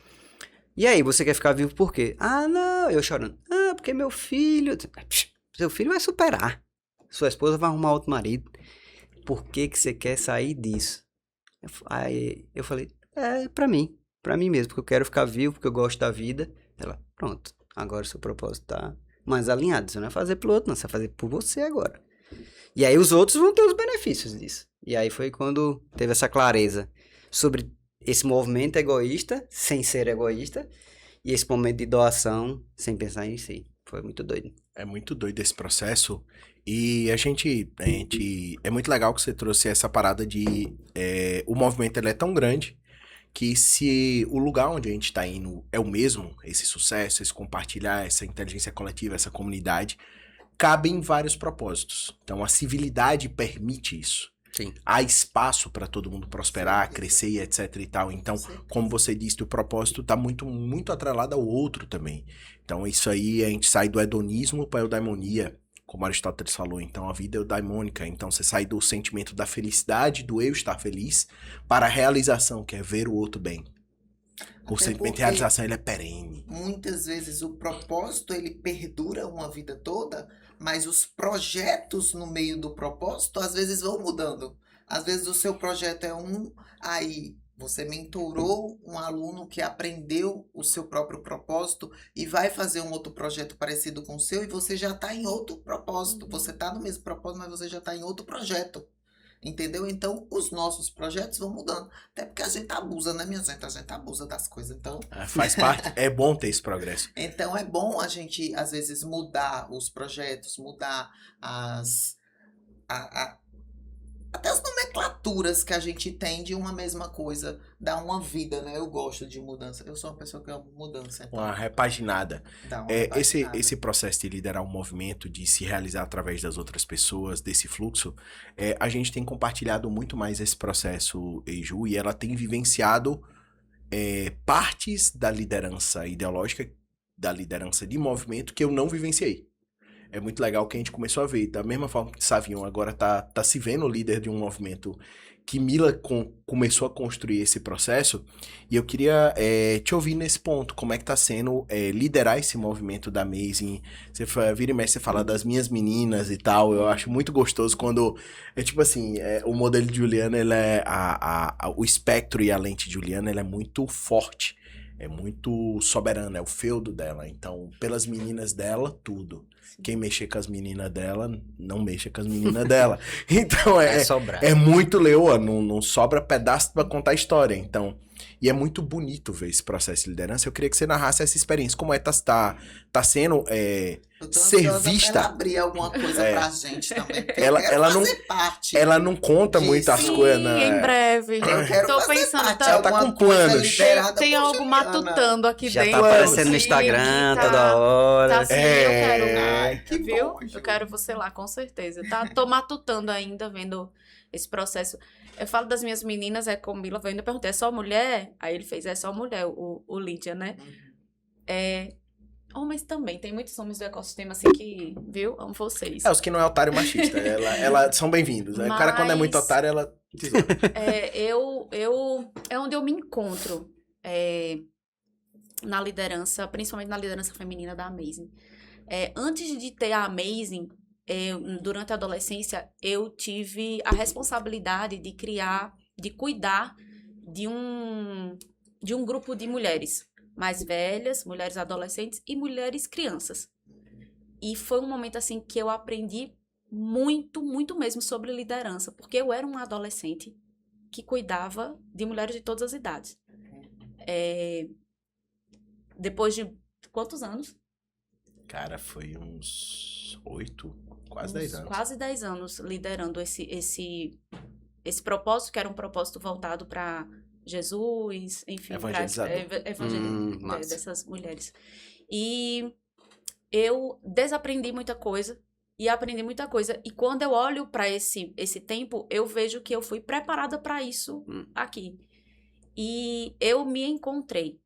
e aí, você quer ficar vivo por quê? Ah, não, eu chorando. Ah, porque meu filho. Seu filho vai superar. Sua esposa vai arrumar outro marido. Por que que você quer sair disso? Aí eu falei: é pra mim mesmo, porque eu quero ficar vivo, porque eu gosto da vida. Ela: pronto, agora o seu propósito tá mais alinhado. Você não vai fazer pro outro, não, você vai fazer por você agora. E aí os outros vão ter os benefícios disso. E aí foi quando teve essa clareza sobre esse movimento egoísta, sem ser egoísta, e esse momento de doação, sem pensar em si. Foi muito doido. É muito doido esse processo. E a gente é muito legal que você trouxe essa parada de o movimento ele é tão grande que se o lugar onde a gente está indo é o mesmo, esse sucesso, esse compartilhar, essa inteligência coletiva, essa comunidade, cabem vários propósitos. Então a civilidade permite isso. Sim. Há espaço para todo mundo prosperar, Sim. crescer e etc e tal. Então, Sim. como você disse, o propósito está muito, muito atrelado ao outro também. Então, isso aí, a gente sai do hedonismo para a eudaimonia, como Aristóteles falou. Então, a vida é eudaimônica. Então, você sai do sentimento da felicidade, do eu estar feliz, para a realização, que é ver o outro bem. O Até sentimento de porque realização, ele é perene. muitas vezes o propósito ele perdura uma vida toda, mas os projetos no meio do propósito às vezes vão mudando. Às vezes o seu projeto é um, aí você mentorou um aluno que aprendeu o seu próprio propósito e vai fazer um outro projeto parecido com o seu e você já está em outro propósito. Você está no mesmo propósito, mas você já está em outro projeto. Entendeu? Então, os nossos projetos vão mudando. Até porque a gente abusa, né, minha gente? A gente abusa das coisas. Então, Faz parte, é bom ter esse progresso. então é bom a gente, às vezes, mudar os projetos, mudar as. Até as nomenclaturas que a gente tem de uma mesma coisa. Dar uma vida, né? Eu gosto de mudança. Eu sou uma pessoa que amo mudança. Então, Uma repaginada. dá uma Esse repaginada. processo de liderar um movimento, de se realizar através das outras pessoas, desse fluxo, a gente tem compartilhado muito mais esse processo, Ju, e ela tem vivenciado partes da liderança ideológica, da liderança de movimento que eu não vivenciei. é muito legal que a gente começou a ver. Da mesma forma que Savion agora tá se vendo líder de um movimento que Mila começou a construir esse processo, e eu queria te ouvir nesse ponto, como é que tá sendo liderar esse movimento da Amazing. Você vira e mexe, você fala das minhas meninas e tal, eu acho muito gostoso quando, tipo assim, o modelo de Juliana, ele é, o espectro e a lente de Juliana, ela é muito forte, é muito soberana, é o feudo dela, então, pelas meninas dela, tudo. Quem mexer com as meninas dela, não mexa com as meninas dela. Então sobrar. é muito leoa, não sobra pedaço pra contar a história. Então, e é muito bonito ver esse processo de liderança. Eu queria que você narrasse essa experiência. Como tá sendo Eu tô ser ansiosa pra vista. ela abrir alguma coisa pra gente também. Porque Ela- eu quero ela não- fazer parte. Ela não conta Sim, muito as Sim, coisas, né? em breve. Eu quero Tô fazer pensando, parte. tá- Ela tá alguma com coisa planos. liderada Tem por algo Juliana. matutando aqui Já dentro. tá aparecendo no Sim, Instagram tá- toda hora. Tá assim, É. eu quero. Ai, que Viu? bom, Ju. Eu quero você lá, com certeza. Tô matutando ainda, vendo esse processo. Eu falo das minhas meninas, com Mila, eu ainda perguntei, é só mulher? Aí ele fez, é só mulher, o Lídia, né? Homens também, tem muitos homens do ecossistema assim que, viu? Amo vocês. Os que não é otário machista. Ela são bem-vindos. O cara, quando é muito Mas- otário, ela tesoura. É onde eu me encontro na liderança, principalmente na liderança feminina da Amazing. Antes de ter a Amazing, durante a adolescência, eu tive a responsabilidade de cuidar de um grupo de mulheres mais velhas, mulheres adolescentes e mulheres crianças. E foi um momento assim que eu aprendi muito, muito mesmo sobre liderança, porque eu era uma adolescente que cuidava de mulheres de todas as idades. Depois de quantos anos? Cara, foi uns 8, quase 10 anos. Quase 10 anos liderando esse propósito, que era um propósito voltado para Jesus, enfim, Evangelizador. Massa. dessas mulheres. E eu desaprendi muita coisa e aprendi muita coisa. E quando eu olho para esse tempo, eu vejo que eu fui preparada para isso aqui. E eu me encontrei.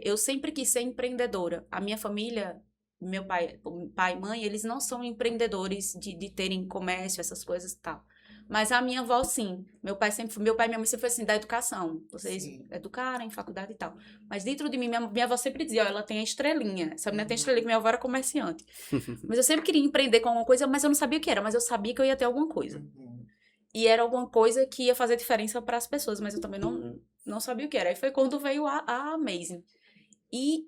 Eu sempre quis ser empreendedora. A minha família, meu pai e mãe, eles não são empreendedores de terem comércio, essas coisas e tal. Mas a minha avó, sim. Meu pai e minha mãe sempre foi assim, da educação. Vocês educaram em faculdade e tal. Mas dentro de mim, minha avó sempre dizia, ela tem a estrelinha. Essa menina tem a estrelinha, minha avó era comerciante. Mas eu sempre queria empreender com alguma coisa, mas eu não sabia o que era. Mas eu sabia que eu ia ter alguma coisa. E era alguma coisa que ia fazer diferença para as pessoas, mas eu também não sabia o que era. Aí foi quando veio a Amazing. E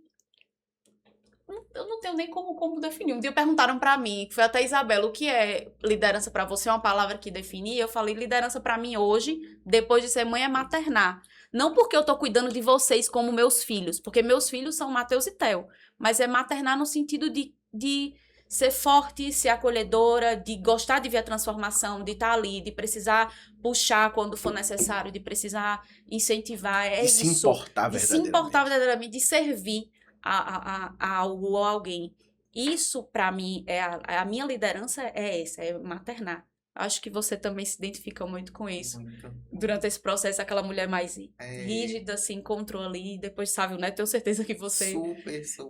eu não tenho nem como definir. Um dia perguntaram pra mim, que foi até a Isabela, o que é liderança pra você? É uma palavra que define? E eu falei, liderança pra mim hoje, depois de ser mãe, é maternar. Não porque eu tô cuidando de vocês como meus filhos, porque meus filhos são Mateus e Theo, mas é maternar no sentido de ser forte, ser acolhedora, de gostar de ver a transformação, de estar ali, de precisar puxar quando for necessário, de precisar incentivar. De se importar de se verdadeiramente. importar verdadeiramente, de servir a algo ou a alguém. Isso, para mim, a minha liderança é essa, é maternar. Acho que você também se identifica muito com isso. Muito. Durante esse processo, aquela mulher mais rígida se encontrou ali, depois, sabe, né? Tenho certeza que você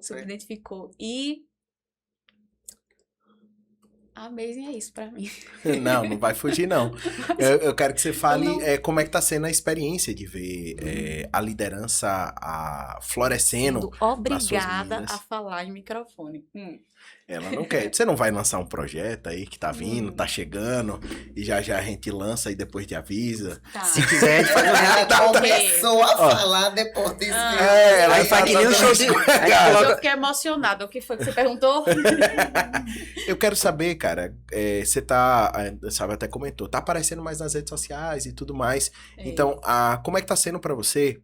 se identificou. E a Amazing é isso pra mim. Não vai fugir, não. Eu quero que você fale como é que tá sendo a experiência de ver a liderança florescendo. Sendo nas suas obrigada meninas. a falar em microfone. Ela não quer. Você não vai lançar um projeto aí que tá vindo, tá chegando, e já a gente lança e depois te avisa. Tá. Se quiser, a gente faz uma Ela começou a falar depois disso. Ela Aí faz que nem um show de... Eu fiquei emocionada. O que foi que você perguntou? Eu quero saber, cara, você tá, sabe, até comentou, tá aparecendo mais nas redes sociais e tudo mais. Então, como é que tá sendo pra você?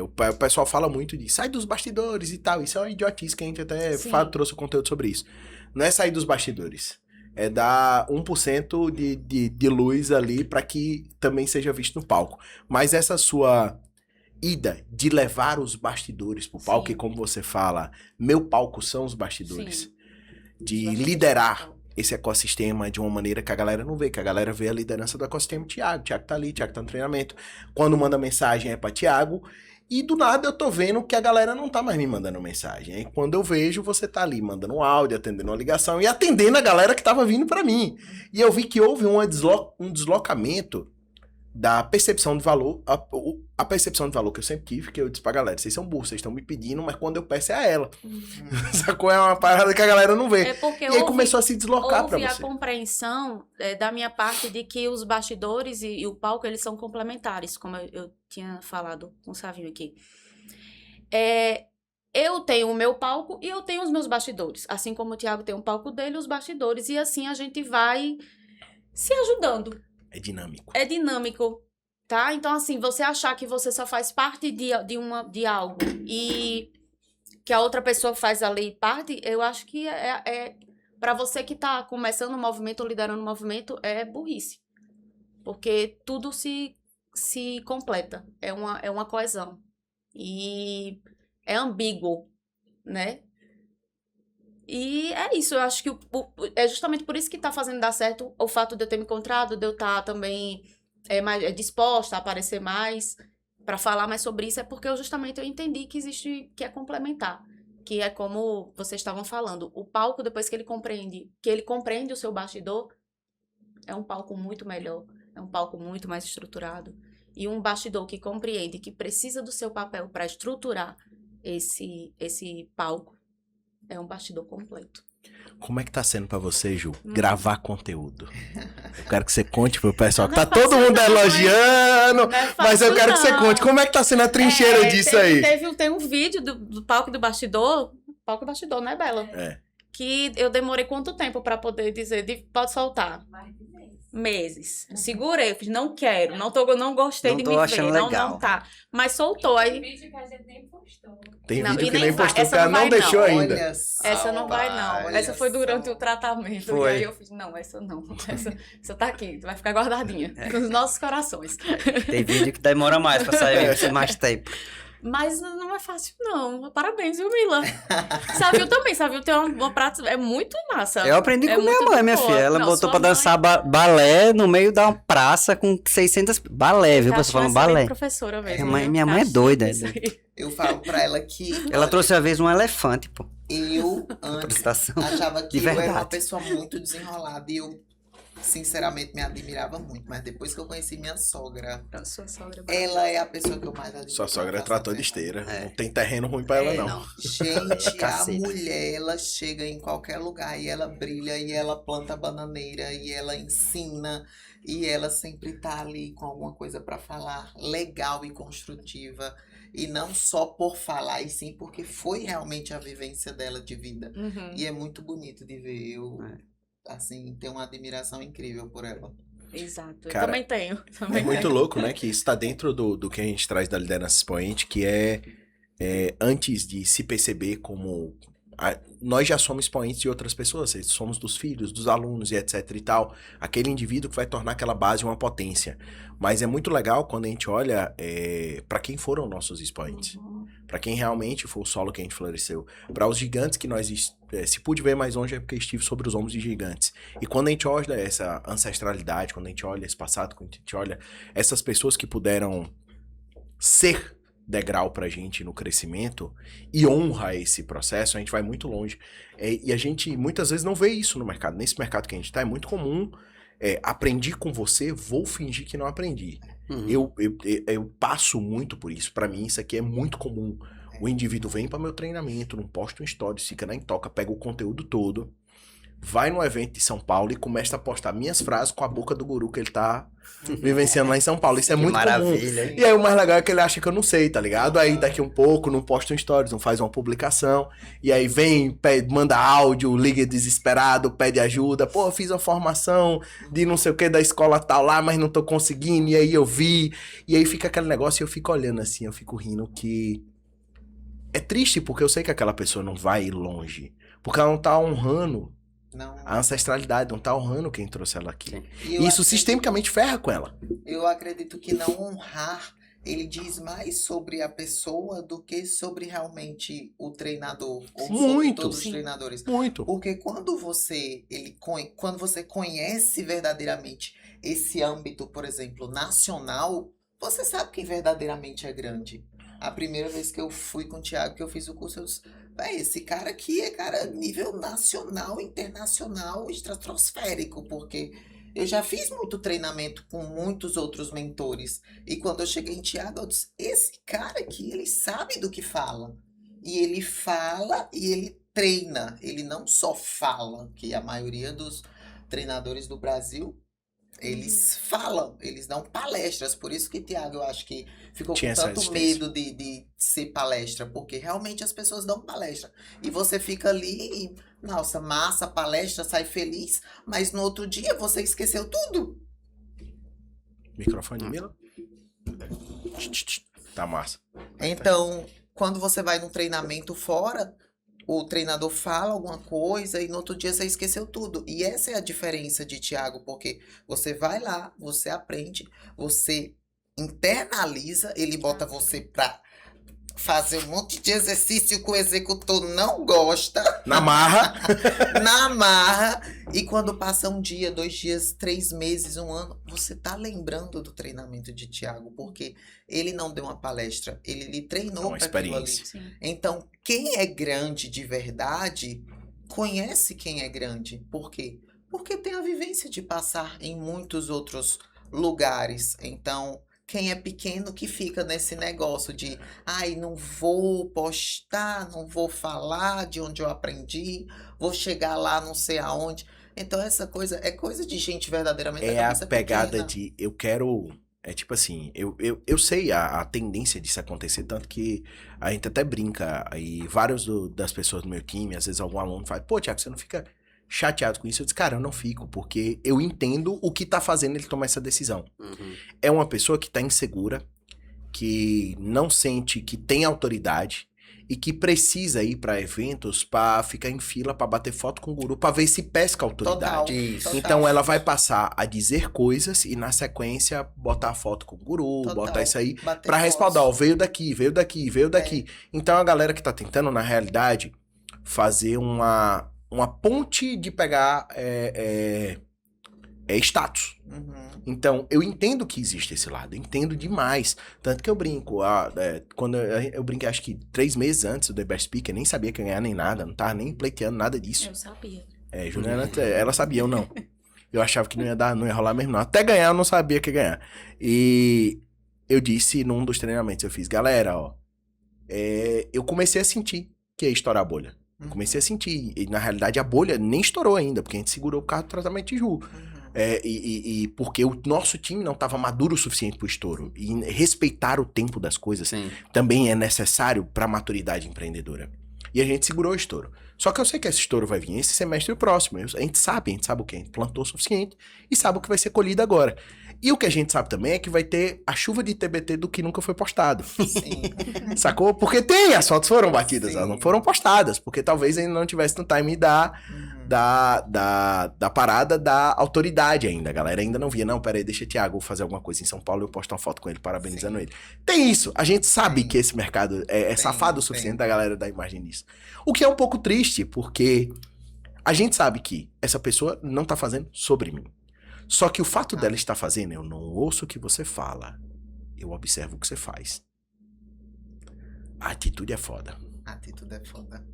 O pessoal fala muito de sai dos bastidores e tal. Isso é uma idiotice que a gente até trouxe o conteúdo sobre isso. Não é sair dos bastidores. É dar 1% de luz ali pra que também seja visto no palco. Mas essa sua ida de levar os bastidores pro palco, Sim. e como você fala, meu palco são os bastidores. Sim. De liderar esse ecossistema de uma maneira que a galera não vê, que a galera vê a liderança do ecossistema Thiago tá ali, Thiago tá no treinamento. Quando manda mensagem é pra Thiago, E do nada eu tô vendo que a galera não tá mais me mandando mensagem. Aí quando eu vejo, você tá ali mandando um áudio, atendendo uma ligação e atendendo a galera que tava vindo pra mim. E eu vi que houve um deslocamento da percepção de valor, a percepção de valor que eu sempre tive, que eu disse pra galera, vocês são burros, vocês estão me pedindo, mas quando eu peço é a ela. Sacou? É uma parada que a galera não vê. É porque E aí começou a se deslocar pra houve a você. compreensão da minha parte de que os bastidores e o palco, eles são complementares, como eu tinha falado com o Savinho aqui. Eu tenho o meu palco e eu tenho os meus bastidores. Assim como o Thiago tem um palco dele, os bastidores. E assim a gente vai se ajudando. É dinâmico. É dinâmico, tá? Então, assim, você achar que você só faz parte de algo e que a outra pessoa faz ali parte, eu acho que para você que tá começando o movimento ou liderando o movimento, é burrice. Porque tudo se completa. É uma coesão. E é ambíguo, né? E é isso, eu acho que é justamente por isso que tá fazendo dar certo o fato de eu ter me encontrado, de eu estar também mais disposta a aparecer mais, para falar mais sobre isso, é porque eu entendi que existe, que é complementar. Que é como vocês estavam falando, o palco, depois que ele compreende o seu bastidor, é um palco muito melhor, é um palco muito mais estruturado. E um bastidor que compreende que precisa do seu papel para estruturar esse palco, é um bastidor completo. Como é que tá sendo pra você, Ju, gravar conteúdo? Eu quero que você conte pro pessoal que Não é tá todo fácil mundo não, elogiando, Não é fácil mas eu quero que você não. conte. Como é que tá sendo a trincheira disso aí? Tem um vídeo do palco do bastidor, palco do bastidor, né, Bela? É. Que eu demorei quanto tempo pra poder dizer, pode soltar? Meses. Segurei, eu fiz, não quero, não gostei Não de tô me achando ver, legal. não tá. Mas soltou, aí... vídeo que a gente nem postou. Tem Não, vídeo e que nem nem vai. postou, Essa o cara não não vai, deixou não. ainda. Olha só, Essa não vai, não. olha Essa foi durante só. o tratamento. Foi. E aí eu fiz, não, essa não. Essa tá aqui, vai ficar guardadinha nos nossos corações. Tem vídeo que demora mais pra sair, precisa mais tempo. Mas não é fácil, não. Parabéns, viu, Mila? Saviu também, Saviu tem uma prática, é muito massa. Eu aprendi É com minha muito mãe, minha boa. filha. Ela Não, botou sua pra mãe- dançar balé no meio da praça com 600... Balé, viu? Tá Você falando achando essa balé. professora mesmo. Minha mãe- né? minha mãe é Tá doida, chique isso aí. Eu falo pra ela que Ela trouxe uma vez um elefante, pô. eu, Pra antes, apresentação. achava que De eu era uma verdade. pessoa muito desenrolada e eu, sinceramente, me admirava muito. Mas depois que eu conheci minha sogra, A sua sogra. ela é a pessoa que eu mais admiro. Sua sogra é Ela trator de faz esteira. É. Não tem terreno ruim pra ela, não. Gente, a Caceta. mulher, ela chega em qualquer lugar e ela brilha, e ela planta bananeira, e ela ensina, e ela sempre tá ali com alguma coisa pra falar legal e construtiva. E não só por falar, e sim porque foi realmente a vivência dela de vida. Uhum. E é muito bonito de ver. Eu, É. assim, tenho uma admiração incrível por ela. Exato. Eu Cara, também tenho. É Também muito tenho. louco, né? Que isso tá dentro do que a gente traz da liderança expoente, que antes de se perceber como... nós já somos expoentes de outras pessoas, somos dos filhos, dos alunos e etc e tal. Aquele indivíduo que vai tornar aquela base uma potência. Mas é muito legal quando a gente olha para quem foram nossos expoentes. Uhum. Para quem realmente foi o solo que a gente floresceu. Para os gigantes que nós... se pude ver mais longe é porque estive sobre os ombros de gigantes. E quando a gente olha essa ancestralidade, quando a gente olha esse passado, quando a gente olha essas pessoas que puderam ser degrau pra gente no crescimento e honra esse processo, a gente vai muito longe. E a gente muitas vezes não vê isso no mercado. Nesse mercado que a gente tá, é muito comum aprendi com você, vou fingir que não aprendi. Uhum. Eu passo muito por isso. Pra mim, isso aqui é muito comum. O indivíduo vem para meu treinamento, não posta um story, fica na intoca, pega o conteúdo todo, vai no evento de São Paulo e começa a postar minhas frases com a boca do guru que ele tá vivenciando lá em São Paulo. Isso é Que muito comum. maravilha. E aí o mais legal é que ele acha que eu não sei, tá ligado? Aí daqui um pouco não posta um stories, não faz uma publicação, e aí vem, manda áudio, liga desesperado, pede ajuda. Pô, eu fiz uma formação de não sei o que da escola tal lá, mas não tô conseguindo, e aí eu vi. E aí fica aquele negócio e eu fico olhando assim, eu fico rindo que... É triste porque eu sei que aquela pessoa não vai ir longe, porque ela não tá honrando Não, a ancestralidade, não tá honrando quem trouxe ela aqui. Sim. e E eu isso acredito- sistemicamente ferra com ela. Eu acredito que não honrar, ele diz mais sobre a pessoa do que sobre realmente o treinador, ou sobre Muito. todos os Sim. treinadores. Muito. Porque quando quando você conhece verdadeiramente esse âmbito, por exemplo, nacional, você sabe quem verdadeiramente é grande. A primeira vez que eu fui com o Thiago, que eu fiz o curso, eu disse, véi, esse cara aqui é cara nível nacional, internacional, estratosférico, porque eu já fiz muito treinamento com muitos outros mentores. E quando eu cheguei em Thiago, eu disse, esse cara aqui, ele sabe do que fala. E ele fala e ele treina. Ele não só fala, que a maioria dos treinadores do Brasil, eles falam, eles dão palestras. Por isso que Thiago, eu acho que ficou Tinha com essa tanto resistência. medo de ser palestra, porque realmente as pessoas dão palestra. E você fica ali, e, nossa, massa, palestra, sai feliz, mas no outro dia você esqueceu tudo. Microfone, Mila. Tá massa. Então, quando você vai num treinamento fora, o treinador fala alguma coisa e no outro dia você esqueceu tudo. E essa é a diferença de Thiago, porque você vai lá, você aprende, você internaliza, ele bota você pra fazer um monte de exercício que o executor não gosta, Na marra. na marra, e quando passa um dia, 2 dias, 3 meses, um ano, você tá lembrando do treinamento de Thiago, porque ele não deu uma palestra, ele lhe É treinou uma para aquilo ali. experiência. Sim. Então, quem é grande de verdade, conhece quem é grande. Por quê? Porque tem a vivência de passar em muitos outros lugares. Então, quem é pequeno que fica nesse negócio de, ai, não vou postar, não vou falar de onde eu aprendi, vou chegar lá não sei aonde. Então, essa coisa é coisa de gente verdadeiramente da É a cabeça pegada pequena. de eu quero. É tipo assim, eu sei a tendência disso acontecer, tanto que a gente até brinca, aí vários das pessoas do meu time, às vezes algum aluno fala, pô, Thiago, você não fica chateado com isso? Eu disse, cara, eu não fico, porque eu entendo o que tá fazendo ele tomar essa decisão. Uhum. É uma pessoa que tá insegura, que não sente que tem autoridade e que precisa ir pra eventos pra ficar em fila pra bater foto com o guru, pra ver se pesca a autoridade. Total. Isso. Total. Então ela vai passar a dizer coisas e na sequência botar foto com o guru, Total. botar isso aí Bater pra respaldar, ó, fotos. veio daqui, veio daqui, veio daqui. Então a galera que tá tentando, na realidade, fazer uma ponte de pegar status. Uhum. Então, eu entendo que existe esse lado, eu entendo demais. Tanto que eu brinco, quando eu brinquei, acho que 3 meses antes do The Best Speaker, nem sabia que ia ganhar nem nada, não tava nem pleiteando nada disso. Eu sabia. Juliana, ela sabia, eu não. Eu achava que não ia rolar mesmo, não. Até ganhar, eu não sabia que ia ganhar. E eu disse num dos treinamentos, eu fiz, galera, ó, eu comecei a sentir que ia estourar a bolha. Uhum. Comecei a sentir. E na realidade a bolha nem estourou ainda, porque a gente segurou o carro do tratamento de Ju. Uhum. E porque o nosso time não estava maduro o suficiente pro estouro. E respeitar o tempo das coisas Sim. também é necessário para maturidade empreendedora. E a gente segurou o estouro. Só que eu sei que esse estouro vai vir esse semestre e o próximo. A gente sabe o que a gente plantou o suficiente e sabe o que vai ser colhido agora. E o que a gente sabe também é que vai ter a chuva de TBT do que nunca foi postado. Sim. Sacou? Porque as fotos foram batidas, Sim. elas não foram postadas, porque talvez ainda não tivesse no time Uhum. da parada da autoridade ainda. A galera ainda não via, não, peraí, deixa o Thiago fazer alguma coisa em São Paulo e eu posto uma foto com ele, parabenizando Sim. ele. Tem isso, a gente sabe Tem. que esse mercado é Tem, safado o tem. suficiente da galera dar imagem nisso. O que é um pouco triste, porque a gente sabe que essa pessoa não tá fazendo sobre mim. Só que o fato dela estar fazendo, eu não ouço o que você fala, eu observo o que você faz. A atitude é foda. A atitude é foda.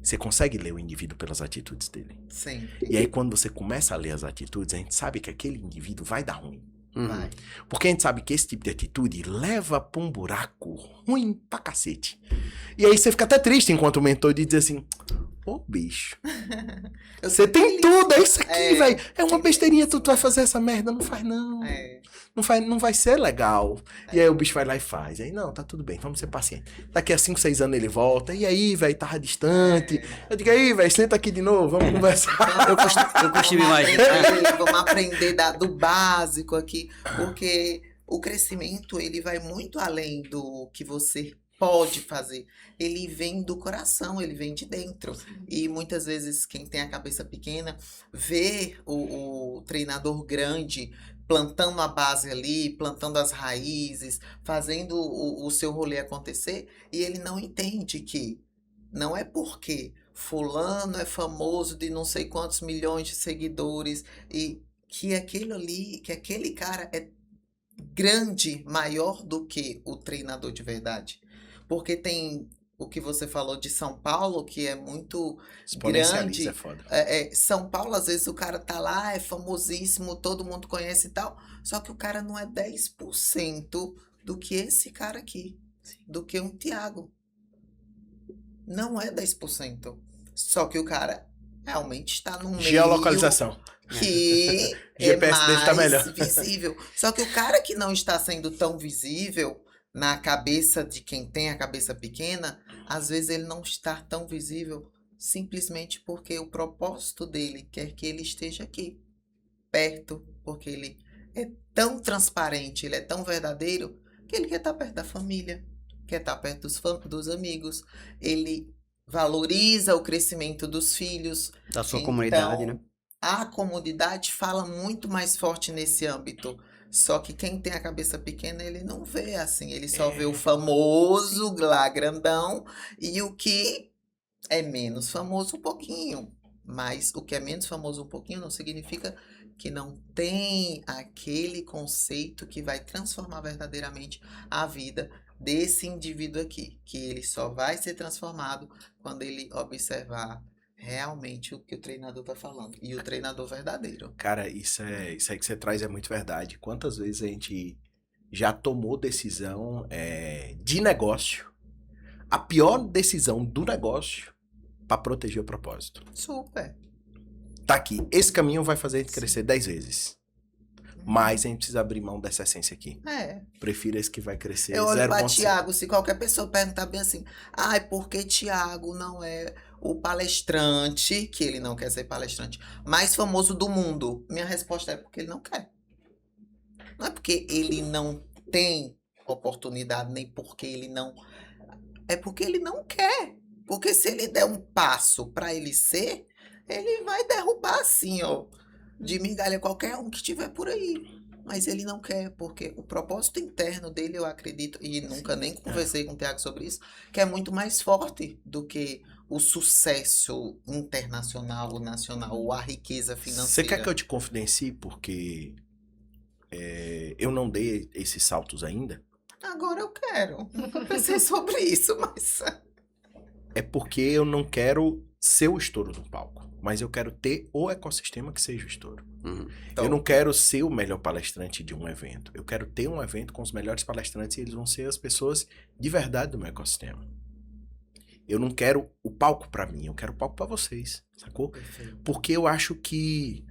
Você consegue ler o indivíduo pelas atitudes dele. Sim. E aí, quando você começa a ler as atitudes, a gente sabe que aquele indivíduo vai dar ruim. Uhum. Vai. Porque a gente sabe que esse tipo de atitude leva pra um buraco ruim pra cacete. E aí você fica até triste enquanto o mentor diz assim, ô bicho, Eu você fico tem feliz. tudo, é isso aqui, É. velho. É uma besteirinha, tu vai fazer essa merda, não faz não. É. Não vai ser legal. E aí o bicho vai lá e faz. Aí, não, tá tudo bem, vamos ser pacientes. Daqui a 5, 6 anos ele volta. E aí, velho, tava distante. Eu digo, aí, velho, senta aqui de novo, vamos conversar. Eu costumo imaginar. Vamos aprender do básico aqui, porque o crescimento ele vai muito além do que você pode fazer. Ele vem do coração, ele vem de dentro. E muitas vezes quem tem a cabeça pequena vê o treinador grande plantando a base ali, plantando as raízes, fazendo o seu rolê acontecer, e ele não entende que não é porque fulano é famoso de não sei quantos milhões de seguidores e que aquele ali, que aquele cara é grande, maior do que o treinador de verdade. Porque tem o que você falou de São Paulo, que é muito Exponencializa, grande. é foda. São Paulo, às vezes o cara tá lá, é famosíssimo, todo mundo conhece e tal, só que o cara não é 10% do que esse cara aqui, do que um Thiago. Não é 10%. Só que o cara realmente está no meio Geolocalização. que é GPS dele tá mais melhor. visível. Só que o cara que não está sendo tão visível na cabeça de quem tem a cabeça pequena, às vezes ele não está tão visível simplesmente porque o propósito dele quer que ele esteja aqui, perto, porque ele é tão transparente, ele é tão verdadeiro, que ele quer estar perto da família, quer estar perto dos amigos, ele valoriza o crescimento dos filhos. Da sua comunidade, né? A comunidade fala muito mais forte nesse âmbito. Só que quem tem a cabeça pequena, ele não vê assim. Ele só vê o famoso lá grandão e o que é menos famoso um pouquinho. Mas o que é menos famoso um pouquinho não significa que não tem aquele conceito que vai transformar verdadeiramente a vida desse indivíduo aqui. Que ele só vai ser transformado quando ele observar realmente o que o treinador tá falando. E o treinador verdadeiro. Cara, isso aí que você traz é muito verdade. Quantas vezes a gente já tomou decisão de negócio, a pior decisão do negócio, pra proteger o propósito. Super. Tá aqui, esse caminho vai fazer a gente crescer 10 vezes. Mas a gente precisa abrir mão dessa essência aqui. Prefiro esse que vai crescer Eu olho pra 0,5. Thiago, se qualquer pessoa perguntar bem assim, por que Thiago não é o palestrante, que ele não quer ser palestrante, mais famoso do mundo? Minha resposta é porque ele não quer. Não é porque ele não tem oportunidade, nem porque ele não... É porque ele não quer. Porque se ele der um passo pra ele ser, ele vai derrubar assim, ó, de migalha qualquer um que tiver por aí. Mas ele não quer, porque o propósito interno dele, eu acredito, e nunca nem conversei com o Thiago sobre isso, que é muito mais forte do que o sucesso internacional ou nacional, ou a riqueza Você financeira. quer que eu te confidencie? Porque eu não dei esses saltos ainda. Agora eu quero. Nunca pensei sobre isso, mas... É porque eu não quero ser o estouro do palco. Mas eu quero ter o ecossistema que seja o estouro. Então, Eu não quero ser o melhor palestrante de um evento. Eu quero ter um evento com os melhores palestrantes e eles vão ser as pessoas de verdade do meu ecossistema. Eu não quero o palco pra mim, eu quero o palco pra vocês, sacou? perfeito. Porque eu acho que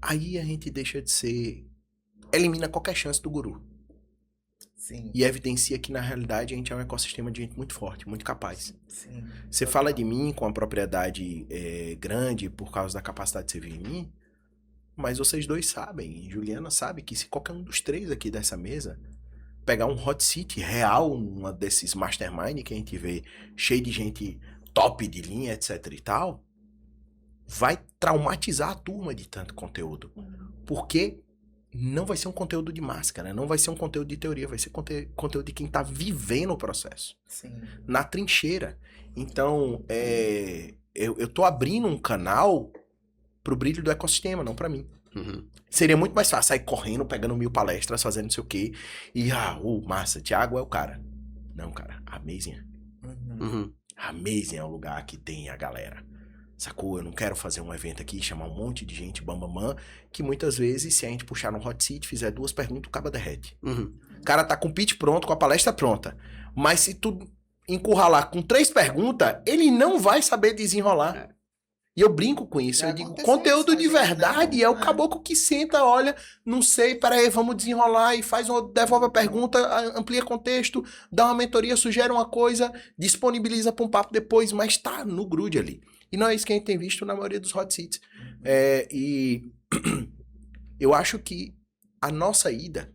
aí a gente deixa de ser... Elimina qualquer chance do guru. Sim, E evidencia que na realidade a gente é um ecossistema de gente muito forte, muito capaz. sim. Você fala de mim com a propriedade grande por causa da capacidade de servir em mim, mas vocês dois sabem, e Juliana sabe que se qualquer um dos três aqui dessa mesa pegar um hot seat real, uma desses mastermind que a gente vê cheio de gente top de linha, etc e tal, vai traumatizar a turma de tanto conteúdo. Porque não vai ser um conteúdo de máscara, não vai ser um conteúdo de teoria, vai ser conteúdo de quem tá vivendo o processo. Sim. Na trincheira. Então, eu tô abrindo um canal pro brilho do ecossistema, não pra mim. Seria muito mais fácil sair correndo, pegando 1000 palestras, fazendo não sei o quê. E, massa, Thiago é o cara. Não, cara, Amazing. Amazing é o lugar que tem a galera. Sacou? Eu não quero fazer um evento aqui, chamar um monte de gente, bambamã, que muitas vezes, se a gente puxar no hot seat, fizer 2 perguntas, o caba derrete. O cara tá com o pitch pronto, com a palestra pronta. Mas se tu encurralar com 3 perguntas, ele não vai saber desenrolar. E eu brinco com isso. Já Eu digo, aconteceu conteúdo isso de com a gente, verdade né? é o caboclo que senta, olha, não sei, peraí, vamos desenrolar e devolve a pergunta, amplia contexto, dá uma mentoria, sugere uma coisa, disponibiliza para um papo depois, mas tá no grude ali. E não é isso que a gente tem visto na maioria dos hot seats. E eu acho que a nossa ida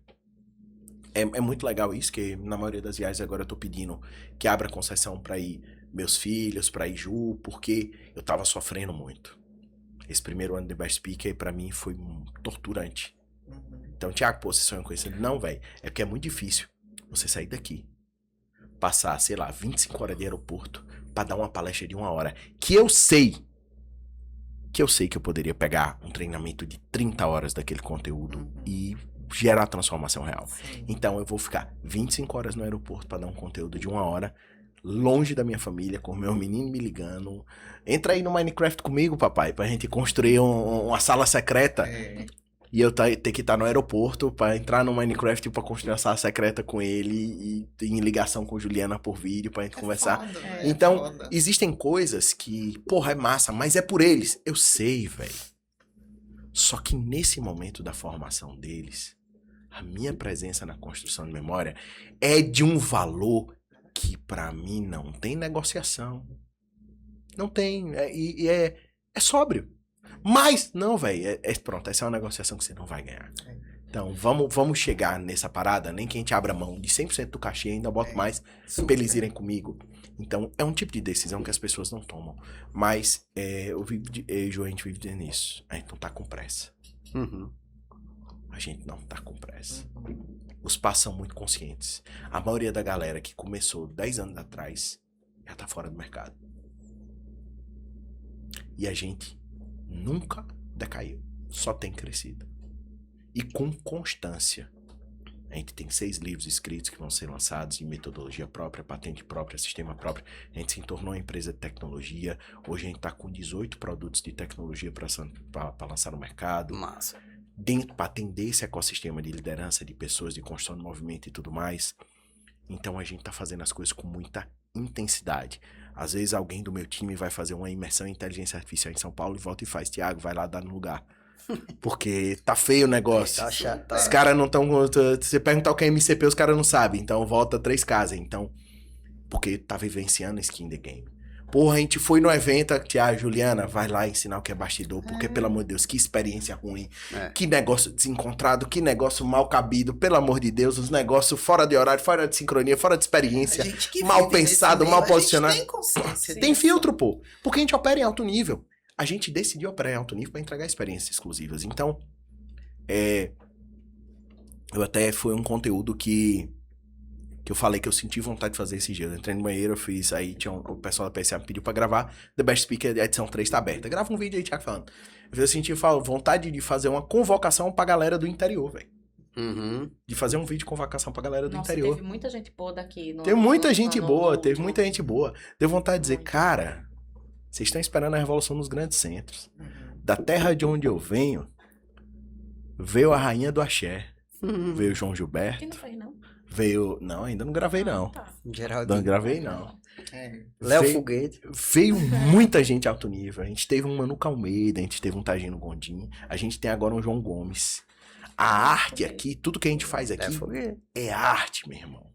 é muito legal isso, que na maioria das viagens agora eu tô pedindo que abra concessão para ir meus filhos, pra ir Ju, porque eu tava sofrendo muito. Esse primeiro ano de Best Speaker pra mim foi torturante. Então, Thiago, pô, você sonha com isso? Não, velho, é porque é muito difícil você sair daqui, passar, sei lá, 25 horas de aeroporto pra dar uma palestra de 1 hora, que eu sei que eu poderia pegar um treinamento de 30 horas daquele conteúdo e gerar transformação real. Sim. Então eu vou ficar 25 horas no aeroporto para dar um conteúdo de 1 hora, longe da minha família, com o meu menino me ligando. Entra aí no Minecraft comigo, papai, pra gente construir uma sala secreta. É. E eu ter que estar no aeroporto pra entrar no Minecraft pra construir a sala secreta com ele e em ligação com Juliana por vídeo pra gente conversar. Foda, É. velho, Então, foda. existem coisas que, porra, é massa, mas é por eles. Eu sei, velho. Só que nesse momento da formação deles, a minha presença na construção de memória é de um valor que pra mim não tem negociação. Não tem. É sóbrio. Mas, não, velho, pronto, essa é uma negociação que você não vai ganhar. Então, vamos chegar nessa parada, nem que a gente abra mão de 100% do cachê e ainda bota mais pra eles irem comigo. Então, é um tipo de decisão que as pessoas não tomam. Mas, eu e João, a gente vive nisso. A gente não tá com pressa. Uhum. A gente não tá com pressa. Os pais são muito conscientes. A maioria da galera que começou 10 anos atrás já tá fora do mercado. E a gente nunca decaiu. Só tem crescido. E com constância. A gente tem 6 livros escritos que vão ser lançados em metodologia própria, patente própria, sistema próprio. A gente se tornou uma empresa de tecnologia. Hoje a gente tá com 18 produtos de tecnologia para lançar no mercado. Massa. Dentro para atender esse ecossistema de liderança, de pessoas, de construção de movimento e tudo mais. Então a gente tá fazendo as coisas com muita intensidade. Às vezes alguém do meu time vai fazer uma imersão em inteligência artificial em São Paulo e volta e faz. Tiago, vai lá dar no lugar. Porque tá feio o negócio. Tá chato. Tá. Os caras não estão... Você perguntar o que é MCP, os caras não sabem. Então volta 3 casas. Então, porque tá vivenciando skin the game. Porra, a gente foi no evento, Tiago, Juliana, vai lá ensinar o que é bastidor, porque, pelo amor de Deus, que experiência ruim, que negócio desencontrado, que negócio mal cabido, pelo amor de Deus, os negócios fora de horário, fora de sincronia, fora de experiência, A gente que mal vive nesse pensado, meio, mal a gente posicionado. tem consciência Tem disso. filtro, pô, porque a gente opera em alto nível. A gente decidiu operar em alto nível para entregar experiências exclusivas. Então, eu até foi um conteúdo que eu falei que eu senti vontade de fazer esse dia. Eu entrei no banheiro, eu fiz, aí tinha o pessoal da PSA me pediu pra gravar, The Best Speaker, a edição 3 tá aberta. Grava um vídeo aí, Thiago, falando. Eu senti vontade de fazer uma convocação pra galera do interior, velho. Uhum. De fazer um vídeo de convocação pra galera do Nossa, interior. teve muita gente boa daqui. Teve muita gente no boa, último. teve muita gente boa. Deu vontade de dizer, Muito. cara, vocês estão esperando a revolução nos grandes centros. Uhum. Da terra de onde eu venho, veio a rainha do axé, Uhum. veio o João Que Gilberto, não fez, não? veio... Não, ainda não gravei, não. Tá. Geraldinho. Não gravei, não. É. Léo Veio- Foguete. Veio muita gente alto nível. A gente teve um Manu Almeida, a gente teve um Tagino Gondim, a gente tem agora um João Gomes. A arte aqui, tudo que a gente faz aqui Léo Foguete. é arte, meu irmão.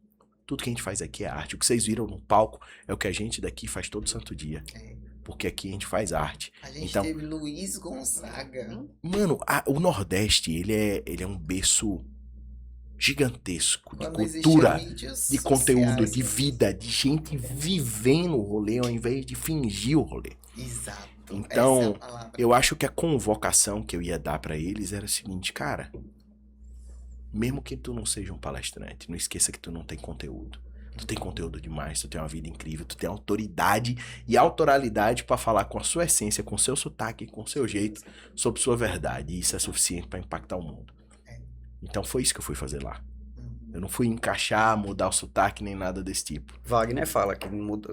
Tudo que a gente faz aqui é arte. O que vocês viram no palco é o que a gente daqui faz todo santo dia. É. Porque aqui a gente faz arte. A gente Então- teve Luiz Gonzaga. Mano, o Nordeste, ele é um berço gigantesco de Quando existiam cultura, mídias de conteúdo, sociais, de vida, de gente vivendo o rolê ao invés de fingir o rolê. Exato. Então, essa é a palavra. Eu acho que a convocação que eu ia dar pra eles era o seguinte, cara, mesmo que tu não seja um palestrante, não esqueça que tu não tem conteúdo. Tu tem conteúdo demais, tu tem uma vida incrível, tu tem autoridade e autoralidade pra falar com a sua essência, com o seu sotaque, com o seu jeito, sobre sua verdade. E isso é suficiente pra impactar o mundo. Então foi isso que eu fui fazer lá. Eu não fui encaixar, mudar o sotaque, nem nada desse tipo. Wagner fala que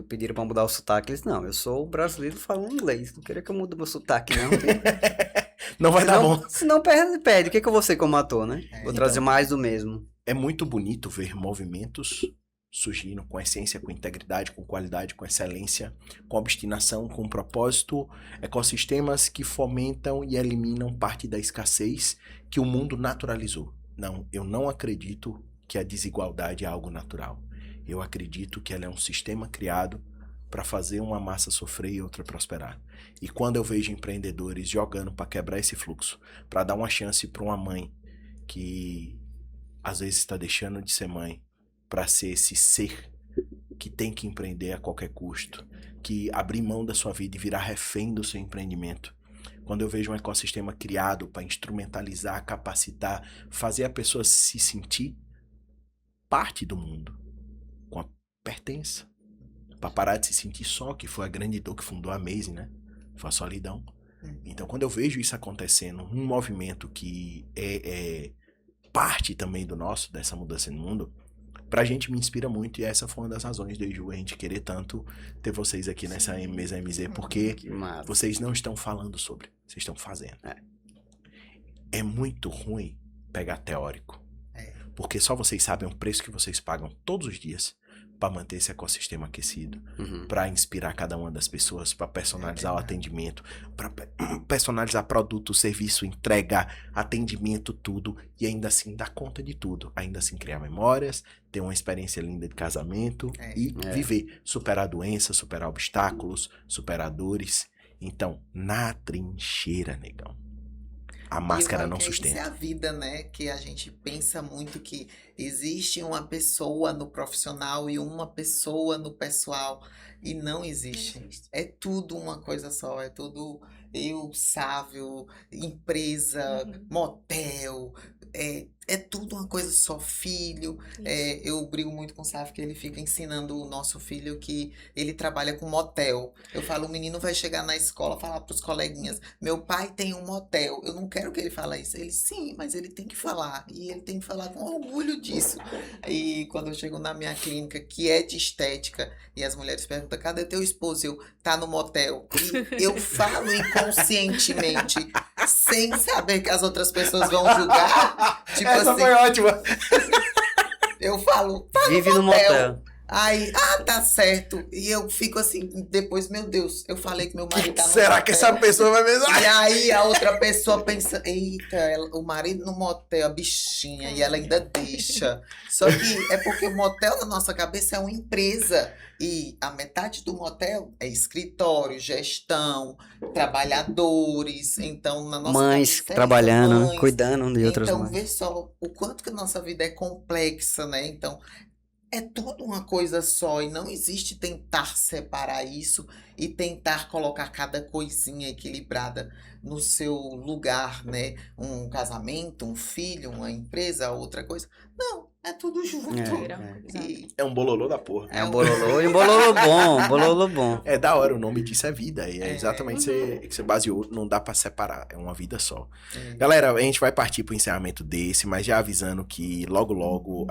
pediram pra mudar o sotaque. Eles, não, eu sou brasileiro falando inglês. Não queria que eu mude meu sotaque, não. Não vai dar bom. Senão perde. O que eu vou ser como ator, né? Vou Então. trazer mais do mesmo. É muito bonito ver movimentos surgindo com essência, com integridade, com qualidade, com excelência, com obstinação, com propósito, ecossistemas que fomentam e eliminam parte da escassez que o mundo naturalizou. Não, eu não acredito que a desigualdade é algo natural. Eu acredito que ela é um sistema criado para fazer uma massa sofrer e outra prosperar. E quando eu vejo empreendedores jogando para quebrar esse fluxo, para dar uma chance para uma mãe que às vezes está deixando de ser mãe para ser esse ser que tem que empreender a qualquer custo, que abrir mão da sua vida e virar refém do seu empreendimento. Quando eu vejo um ecossistema criado para instrumentalizar, capacitar, fazer a pessoa se sentir parte do mundo, com a pertença, para parar de se sentir só, que foi a grande dor que fundou a Amazing, né? Foi a solidão. Então, quando eu vejo isso acontecendo, um movimento que parte também dessa mudança no mundo, pra gente me inspira muito. E essa foi uma das razões de Ju, a gente querer tanto ter vocês aqui nessa mesa MZ, porque Que massa. vocês não estão falando sobre, vocês estão fazendo. É muito ruim pegar teórico. Porque só vocês sabem o preço que vocês pagam todos os dias para manter esse ecossistema aquecido, para inspirar cada uma das pessoas, para personalizar o atendimento, para personalizar produto, serviço, entrega, atendimento, tudo, e ainda assim dar conta de tudo, ainda assim criar memórias, ter uma experiência linda de casamento e viver, superar doenças, superar obstáculos, superar dores. Então, na trincheira, negão. A máscara não Isso é sustenta. a vida, né? Que a gente pensa muito que existe uma pessoa no profissional e uma pessoa no pessoal. E não existe. É tudo uma coisa só. É tudo eu, Sávio, empresa, motel. É tudo uma coisa só. Filho. Eu brigo muito com o Sávio que ele fica ensinando o nosso filho que ele trabalha com motel. Eu falo, o menino vai chegar na escola falar pros coleguinhas, meu pai tem um motel. Eu não quero que ele fale isso. Ele, sim, mas ele tem que falar. E ele tem que falar com orgulho disso. E quando eu chego na minha clínica, que é de estética, e as mulheres perguntam, cadê teu esposo? Eu, tá no motel. E eu falo inconscientemente, sem saber que as outras pessoas vão julgar. Tipo Essa assim, foi ótima. eu falo, Vive no motel. aí, tá certo. E eu fico assim, depois, meu Deus, eu falei que meu marido tá no Será que motel. essa pessoa vai pensar? E aí a outra pessoa pensa, eita, o marido no motel, a bichinha, e ela ainda deixa. Só que é porque o motel na nossa cabeça é uma empresa. E a metade do motel é escritório, gestão, trabalhadores. Então, na nossa Mães cabeça trabalhando, mães. cuidando de outras Então, mães. vê só o quanto que a nossa vida é complexa, né? Então, é tudo uma coisa só e não existe tentar separar isso e tentar colocar cada coisinha equilibrada no seu lugar, né? Um casamento, um filho, uma empresa, outra coisa. Não, é tudo junto. E É um bololô da porra. É um bololô e um bololô bom, um bololô bom. É da hora, o nome disso é vida. E é exatamente que você baseou, não dá pra separar, é uma vida só. Galera, a gente vai partir pro encerramento desse, mas já avisando que logo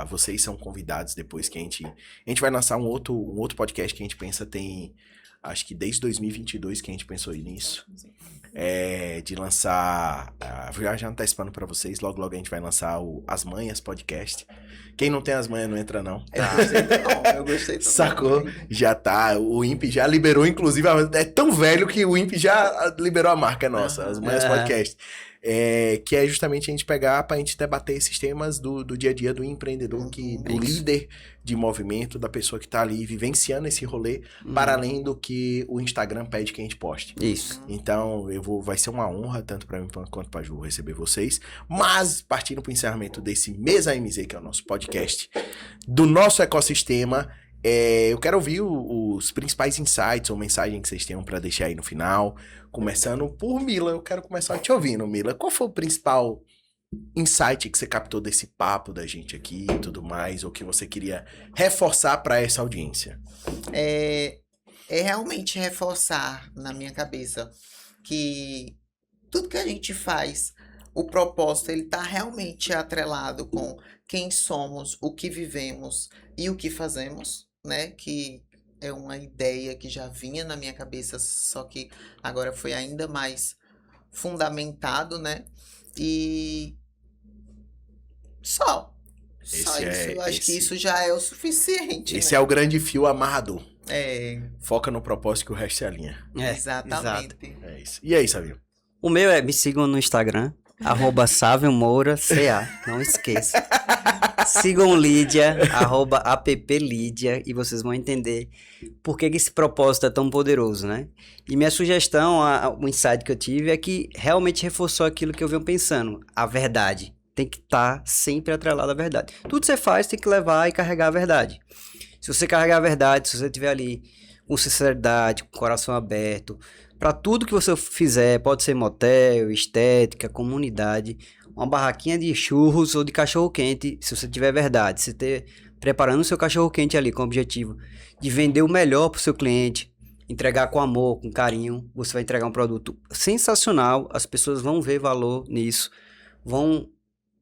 vocês são convidados depois que a gente vai lançar um outro podcast que a gente pensa tem, acho que desde 2022 que a gente pensou nisso. De lançar, já antecipando pra vocês, logo a gente vai lançar o As Manhas Podcast. Quem não tem as manhas não entra não. Eu gostei também. Sacou? Já tá, o INPE já liberou, inclusive, é tão velho que o INPE já liberou a marca nossa, As Manhas Podcast. Que é justamente a gente pegar pra gente debater esses temas do dia a dia do empreendedor, do líder de movimento, da pessoa que tá ali vivenciando esse rolê, para além do que o Instagram pede que a gente poste. Isso. Então, vai ser uma honra, tanto pra mim quanto pra Ju, receber vocês. Mas, partindo pro encerramento desse Mesa MZ, que é o nosso podcast, do nosso ecossistema, eu quero ouvir os principais insights ou mensagens que vocês tenham pra deixar aí no final. Começando por Mila, eu quero começar te ouvindo, Mila. Qual foi o principal insight que você captou desse papo da gente aqui e tudo mais, ou que você queria reforçar pra essa audiência? É realmente reforçar na minha cabeça que tudo que a gente faz, o propósito, ele tá realmente atrelado com quem somos, o que vivemos e o que fazemos, né? Que é uma ideia que já vinha na minha cabeça, só que agora foi ainda mais fundamentado, né? E só isso. Eu acho que isso já é o suficiente, Esse né? é o grande fio amarrador. Foca no propósito que o resto se alinha. Exatamente. É isso. E aí, Savio? O meu me sigam no Instagram, @SávioMouraCA, não esqueça. Sigam Lídia, @applídia, e vocês vão entender por que esse propósito é tão poderoso, né? E minha sugestão, o insight que eu tive é que realmente reforçou aquilo que eu venho pensando, a verdade. Tem que estar sempre atrelado à verdade. Tudo que você faz tem que levar e carregar a verdade. Se você carregar a verdade, se você estiver ali com sinceridade, com o coração aberto, para tudo que você fizer, pode ser motel, estética, comunidade, uma barraquinha de churros ou de cachorro-quente, se você tiver verdade, se preparando o seu cachorro-quente ali com o objetivo de vender o melhor para o seu cliente, entregar com amor, com carinho, você vai entregar um produto sensacional, as pessoas vão ver valor nisso, vão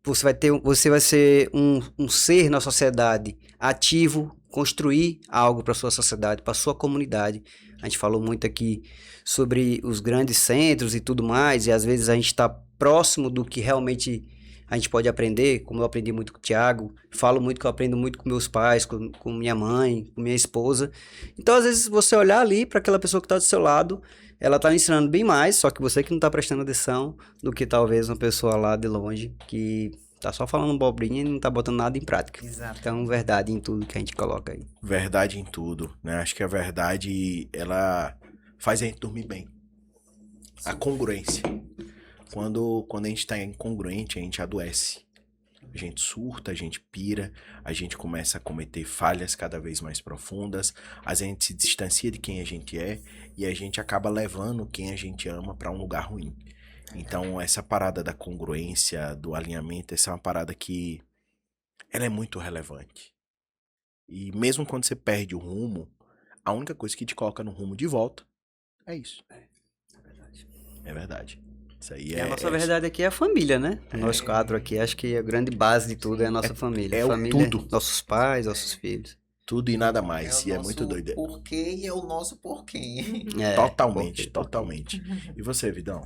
você vai ser um ser na sociedade ativo, construir algo para sua sociedade, para sua comunidade. A gente falou muito aqui sobre os grandes centros e tudo mais, e às vezes a gente está próximo do que realmente a gente pode aprender, como eu aprendi muito com o Thiago, falo muito que eu aprendo muito com meus pais, com minha mãe, com minha esposa. Então, às vezes, você olhar ali para aquela pessoa que está do seu lado, ela está ensinando bem mais, só que você que não está prestando atenção, do que talvez uma pessoa lá de longe que tá só falando bobrinha e não tá botando nada em prática. Exato. Então, verdade em tudo que a gente coloca aí. Verdade em tudo, né? Acho que a verdade, ela faz a gente dormir bem. A congruência. Quando a gente tá incongruente, a gente adoece. A gente surta, a gente pira, a gente começa a cometer falhas cada vez mais profundas, a gente se distancia de quem a gente é e a gente acaba levando quem a gente ama para um lugar ruim. Então, essa parada da congruência, do alinhamento, essa é uma parada que ela é muito relevante. E mesmo quando você perde o rumo, a única coisa que te coloca no rumo de volta é isso. É verdade. Isso aí E a nossa verdade aqui é a família, né? O nosso quadro aqui, acho que a grande base de tudo é a nossa família. é o Família, tudo. nossos pais, nossos filhos. tudo e nada mais. o E é nosso muito doido. porquê e é o nosso porquê. É, Totalmente, porque- totalmente. E você, Vidão?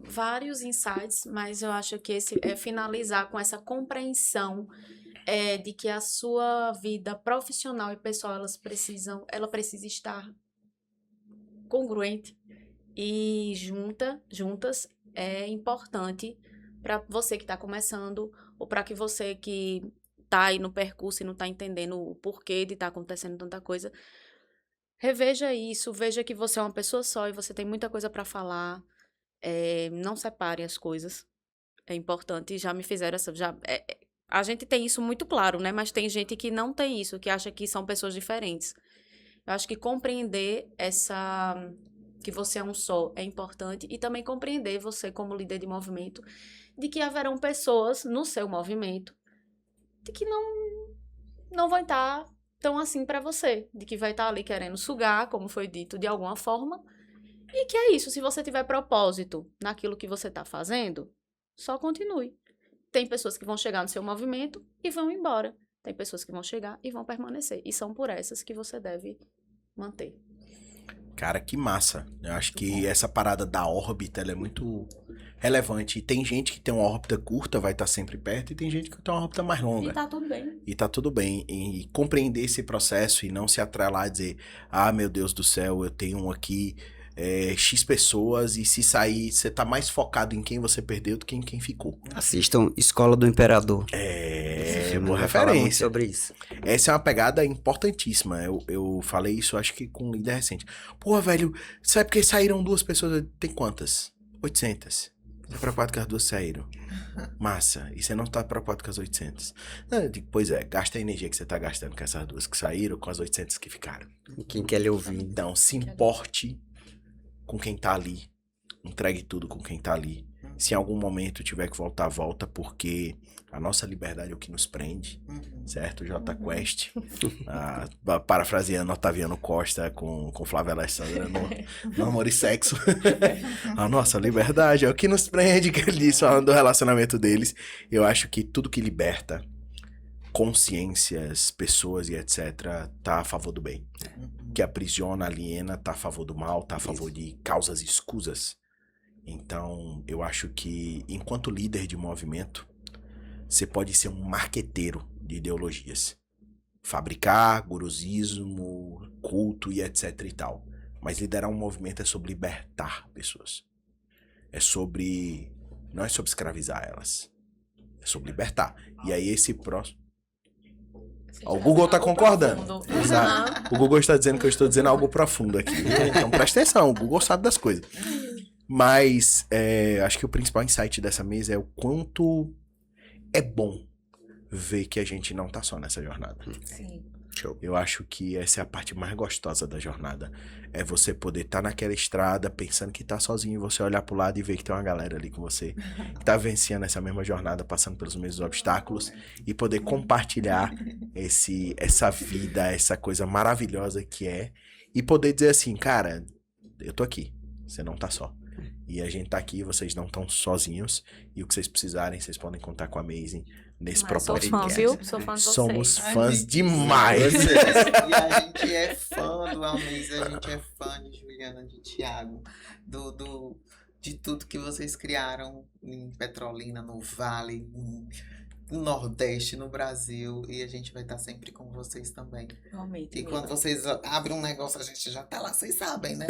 Vários insights, mas eu acho que esse é finalizar com essa compreensão de que a sua vida profissional e pessoal ela precisa estar congruente e juntas é importante para você que está começando ou para que você que está aí no percurso e não está entendendo o porquê de estar acontecendo tanta coisa. Reveja isso, veja que você é uma pessoa só e você tem muita coisa para falar. Não separe as coisas. É importante. Já me fizeram essa. A gente tem isso muito claro, né? Mas tem gente que não tem isso, que acha que são pessoas diferentes. Eu acho que compreender que você é um só é importante e também compreender você como líder de movimento de que haverão pessoas no seu movimento de que não vai estar tão assim para você, de que vai estar ali querendo sugar, como foi dito, de alguma forma. E que é isso, se você tiver propósito naquilo que você está fazendo, só continue. Tem pessoas que vão chegar no seu movimento e vão embora. Tem pessoas que vão chegar e vão permanecer. E são por essas que você deve manter. Cara, que massa. Eu acho que essa parada da órbita, ela é muito relevante. E tem gente que tem uma órbita curta, vai estar sempre perto, e tem gente que tem uma órbita mais longa. E tá tudo bem. E tá tudo bem. E compreender esse processo e não se atrelar a dizer, ah, meu Deus do céu, eu tenho aqui X pessoas, e se sair, você tá mais focado em quem você perdeu do que em quem ficou. Assistam Escola do Imperador. Esse filme Boa vai falar muito referência. sobre isso. Essa é uma pegada importantíssima. Eu falei isso, acho que com um líder recente. Pô, velho, sabe porque saíram 2 pessoas? Tem quantas? 800. Tô preocupado que as 2 saíram. Massa. E você não tá preocupado com as 800? Não, eu digo, pois é, gasta a energia que você tá gastando com essas 2 que saíram, com as 800 que ficaram. Quem quer lhe ouvir. Então, se importe com quem tá ali. Entregue tudo com quem tá ali. Se em algum momento tiver que voltar, volta, porque a nossa liberdade é o que nos prende, certo? J Quest, parafraseando Otaviano Costa com Flávia Alessandra no Amor e Sexo. A nossa liberdade é o que nos prende, que ele disse, falando do relacionamento deles. Eu acho que tudo que liberta consciências, pessoas e etc, tá a favor do bem. Que aprisiona, aliena, tá a favor do mal, tá a favor de causas escusas. Então, eu acho que, enquanto líder de movimento, você pode ser um marqueteiro de ideologias. Fabricar gurusismo, culto e etc e tal. Mas liderar um movimento é sobre libertar pessoas. Não é sobre escravizar elas. É sobre libertar. E aí esse próximo... Ó, o Google tá concordando. Exato. O Google está dizendo que eu estou dizendo algo profundo aqui. Então presta atenção, o Google sabe das coisas. Mas acho que o principal insight dessa mesa é o quanto é bom ver que a gente não tá só nessa jornada. Sim. Show. Eu acho que essa é a parte mais gostosa da jornada. É você poder estar naquela estrada pensando que tá sozinho, e você olhar pro lado e ver que tem uma galera ali com você, que tá vencendo essa mesma jornada, passando pelos mesmos obstáculos, e poder compartilhar essa vida, essa coisa maravilhosa que é, e poder dizer assim, cara, eu tô aqui, você não tá só. E a gente tá aqui, vocês não estão sozinhos. E o que vocês precisarem, vocês podem contar com a Amazing nesse Mas sou propósito. fã, viu? Sou fã de vocês. Somos A fãs gente- demais. E a gente é fã do Amazing, a gente é fã de Juliana, de Thiago, de tudo que vocês criaram em Petrolina, no Vale, no Nordeste, no Brasil. E a gente vai estar sempre com vocês também. Realmente, E quando amiga. vocês abrem um negócio, a gente já tá lá, vocês sabem, né?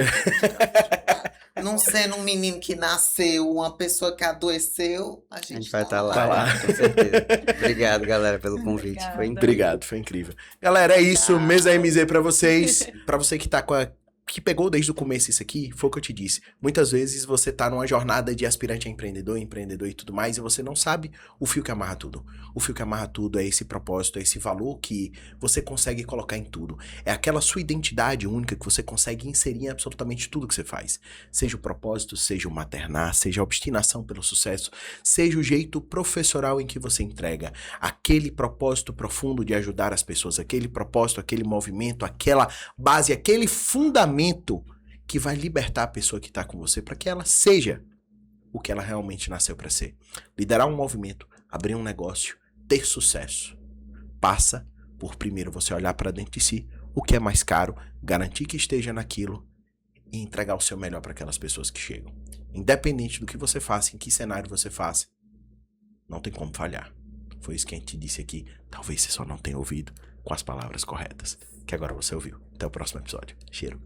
Não sendo um menino que nasceu, uma pessoa que adoeceu, a A gente gente vai estar lá, Tá lá. com certeza. Obrigado, galera, pelo convite. Obrigada. Foi incrível. Obrigado, foi incrível. Galera, é isso. Tchau. Mesa MZ pra vocês. Pra você que tá que pegou desde o começo isso aqui, foi o que eu te disse. Muitas vezes você tá numa jornada de aspirante a empreendedor e tudo mais, e você não sabe o fio que amarra tudo. O fio que amarra tudo é esse propósito, é esse valor que você consegue colocar em tudo. É aquela sua identidade única que você consegue inserir em absolutamente tudo que você faz. Seja o propósito, seja o maternar, seja a obstinação pelo sucesso, seja o jeito professoral em que você entrega. Aquele propósito profundo de ajudar as pessoas, aquele propósito, aquele movimento, aquela base, aquele fundamento que vai libertar a pessoa que está com você para que ela seja o que ela realmente nasceu para ser. Liderar um movimento, abrir um negócio, ter sucesso, passa por primeiro você olhar para dentro de si, o que é mais caro, garantir que esteja naquilo e entregar o seu melhor para aquelas pessoas que chegam. Independente do que você faça, em que cenário você faça, não tem como falhar. Foi isso que a gente disse aqui. Talvez você só não tenha ouvido com as palavras corretas, que agora você ouviu. Até o próximo episódio. Cheiro.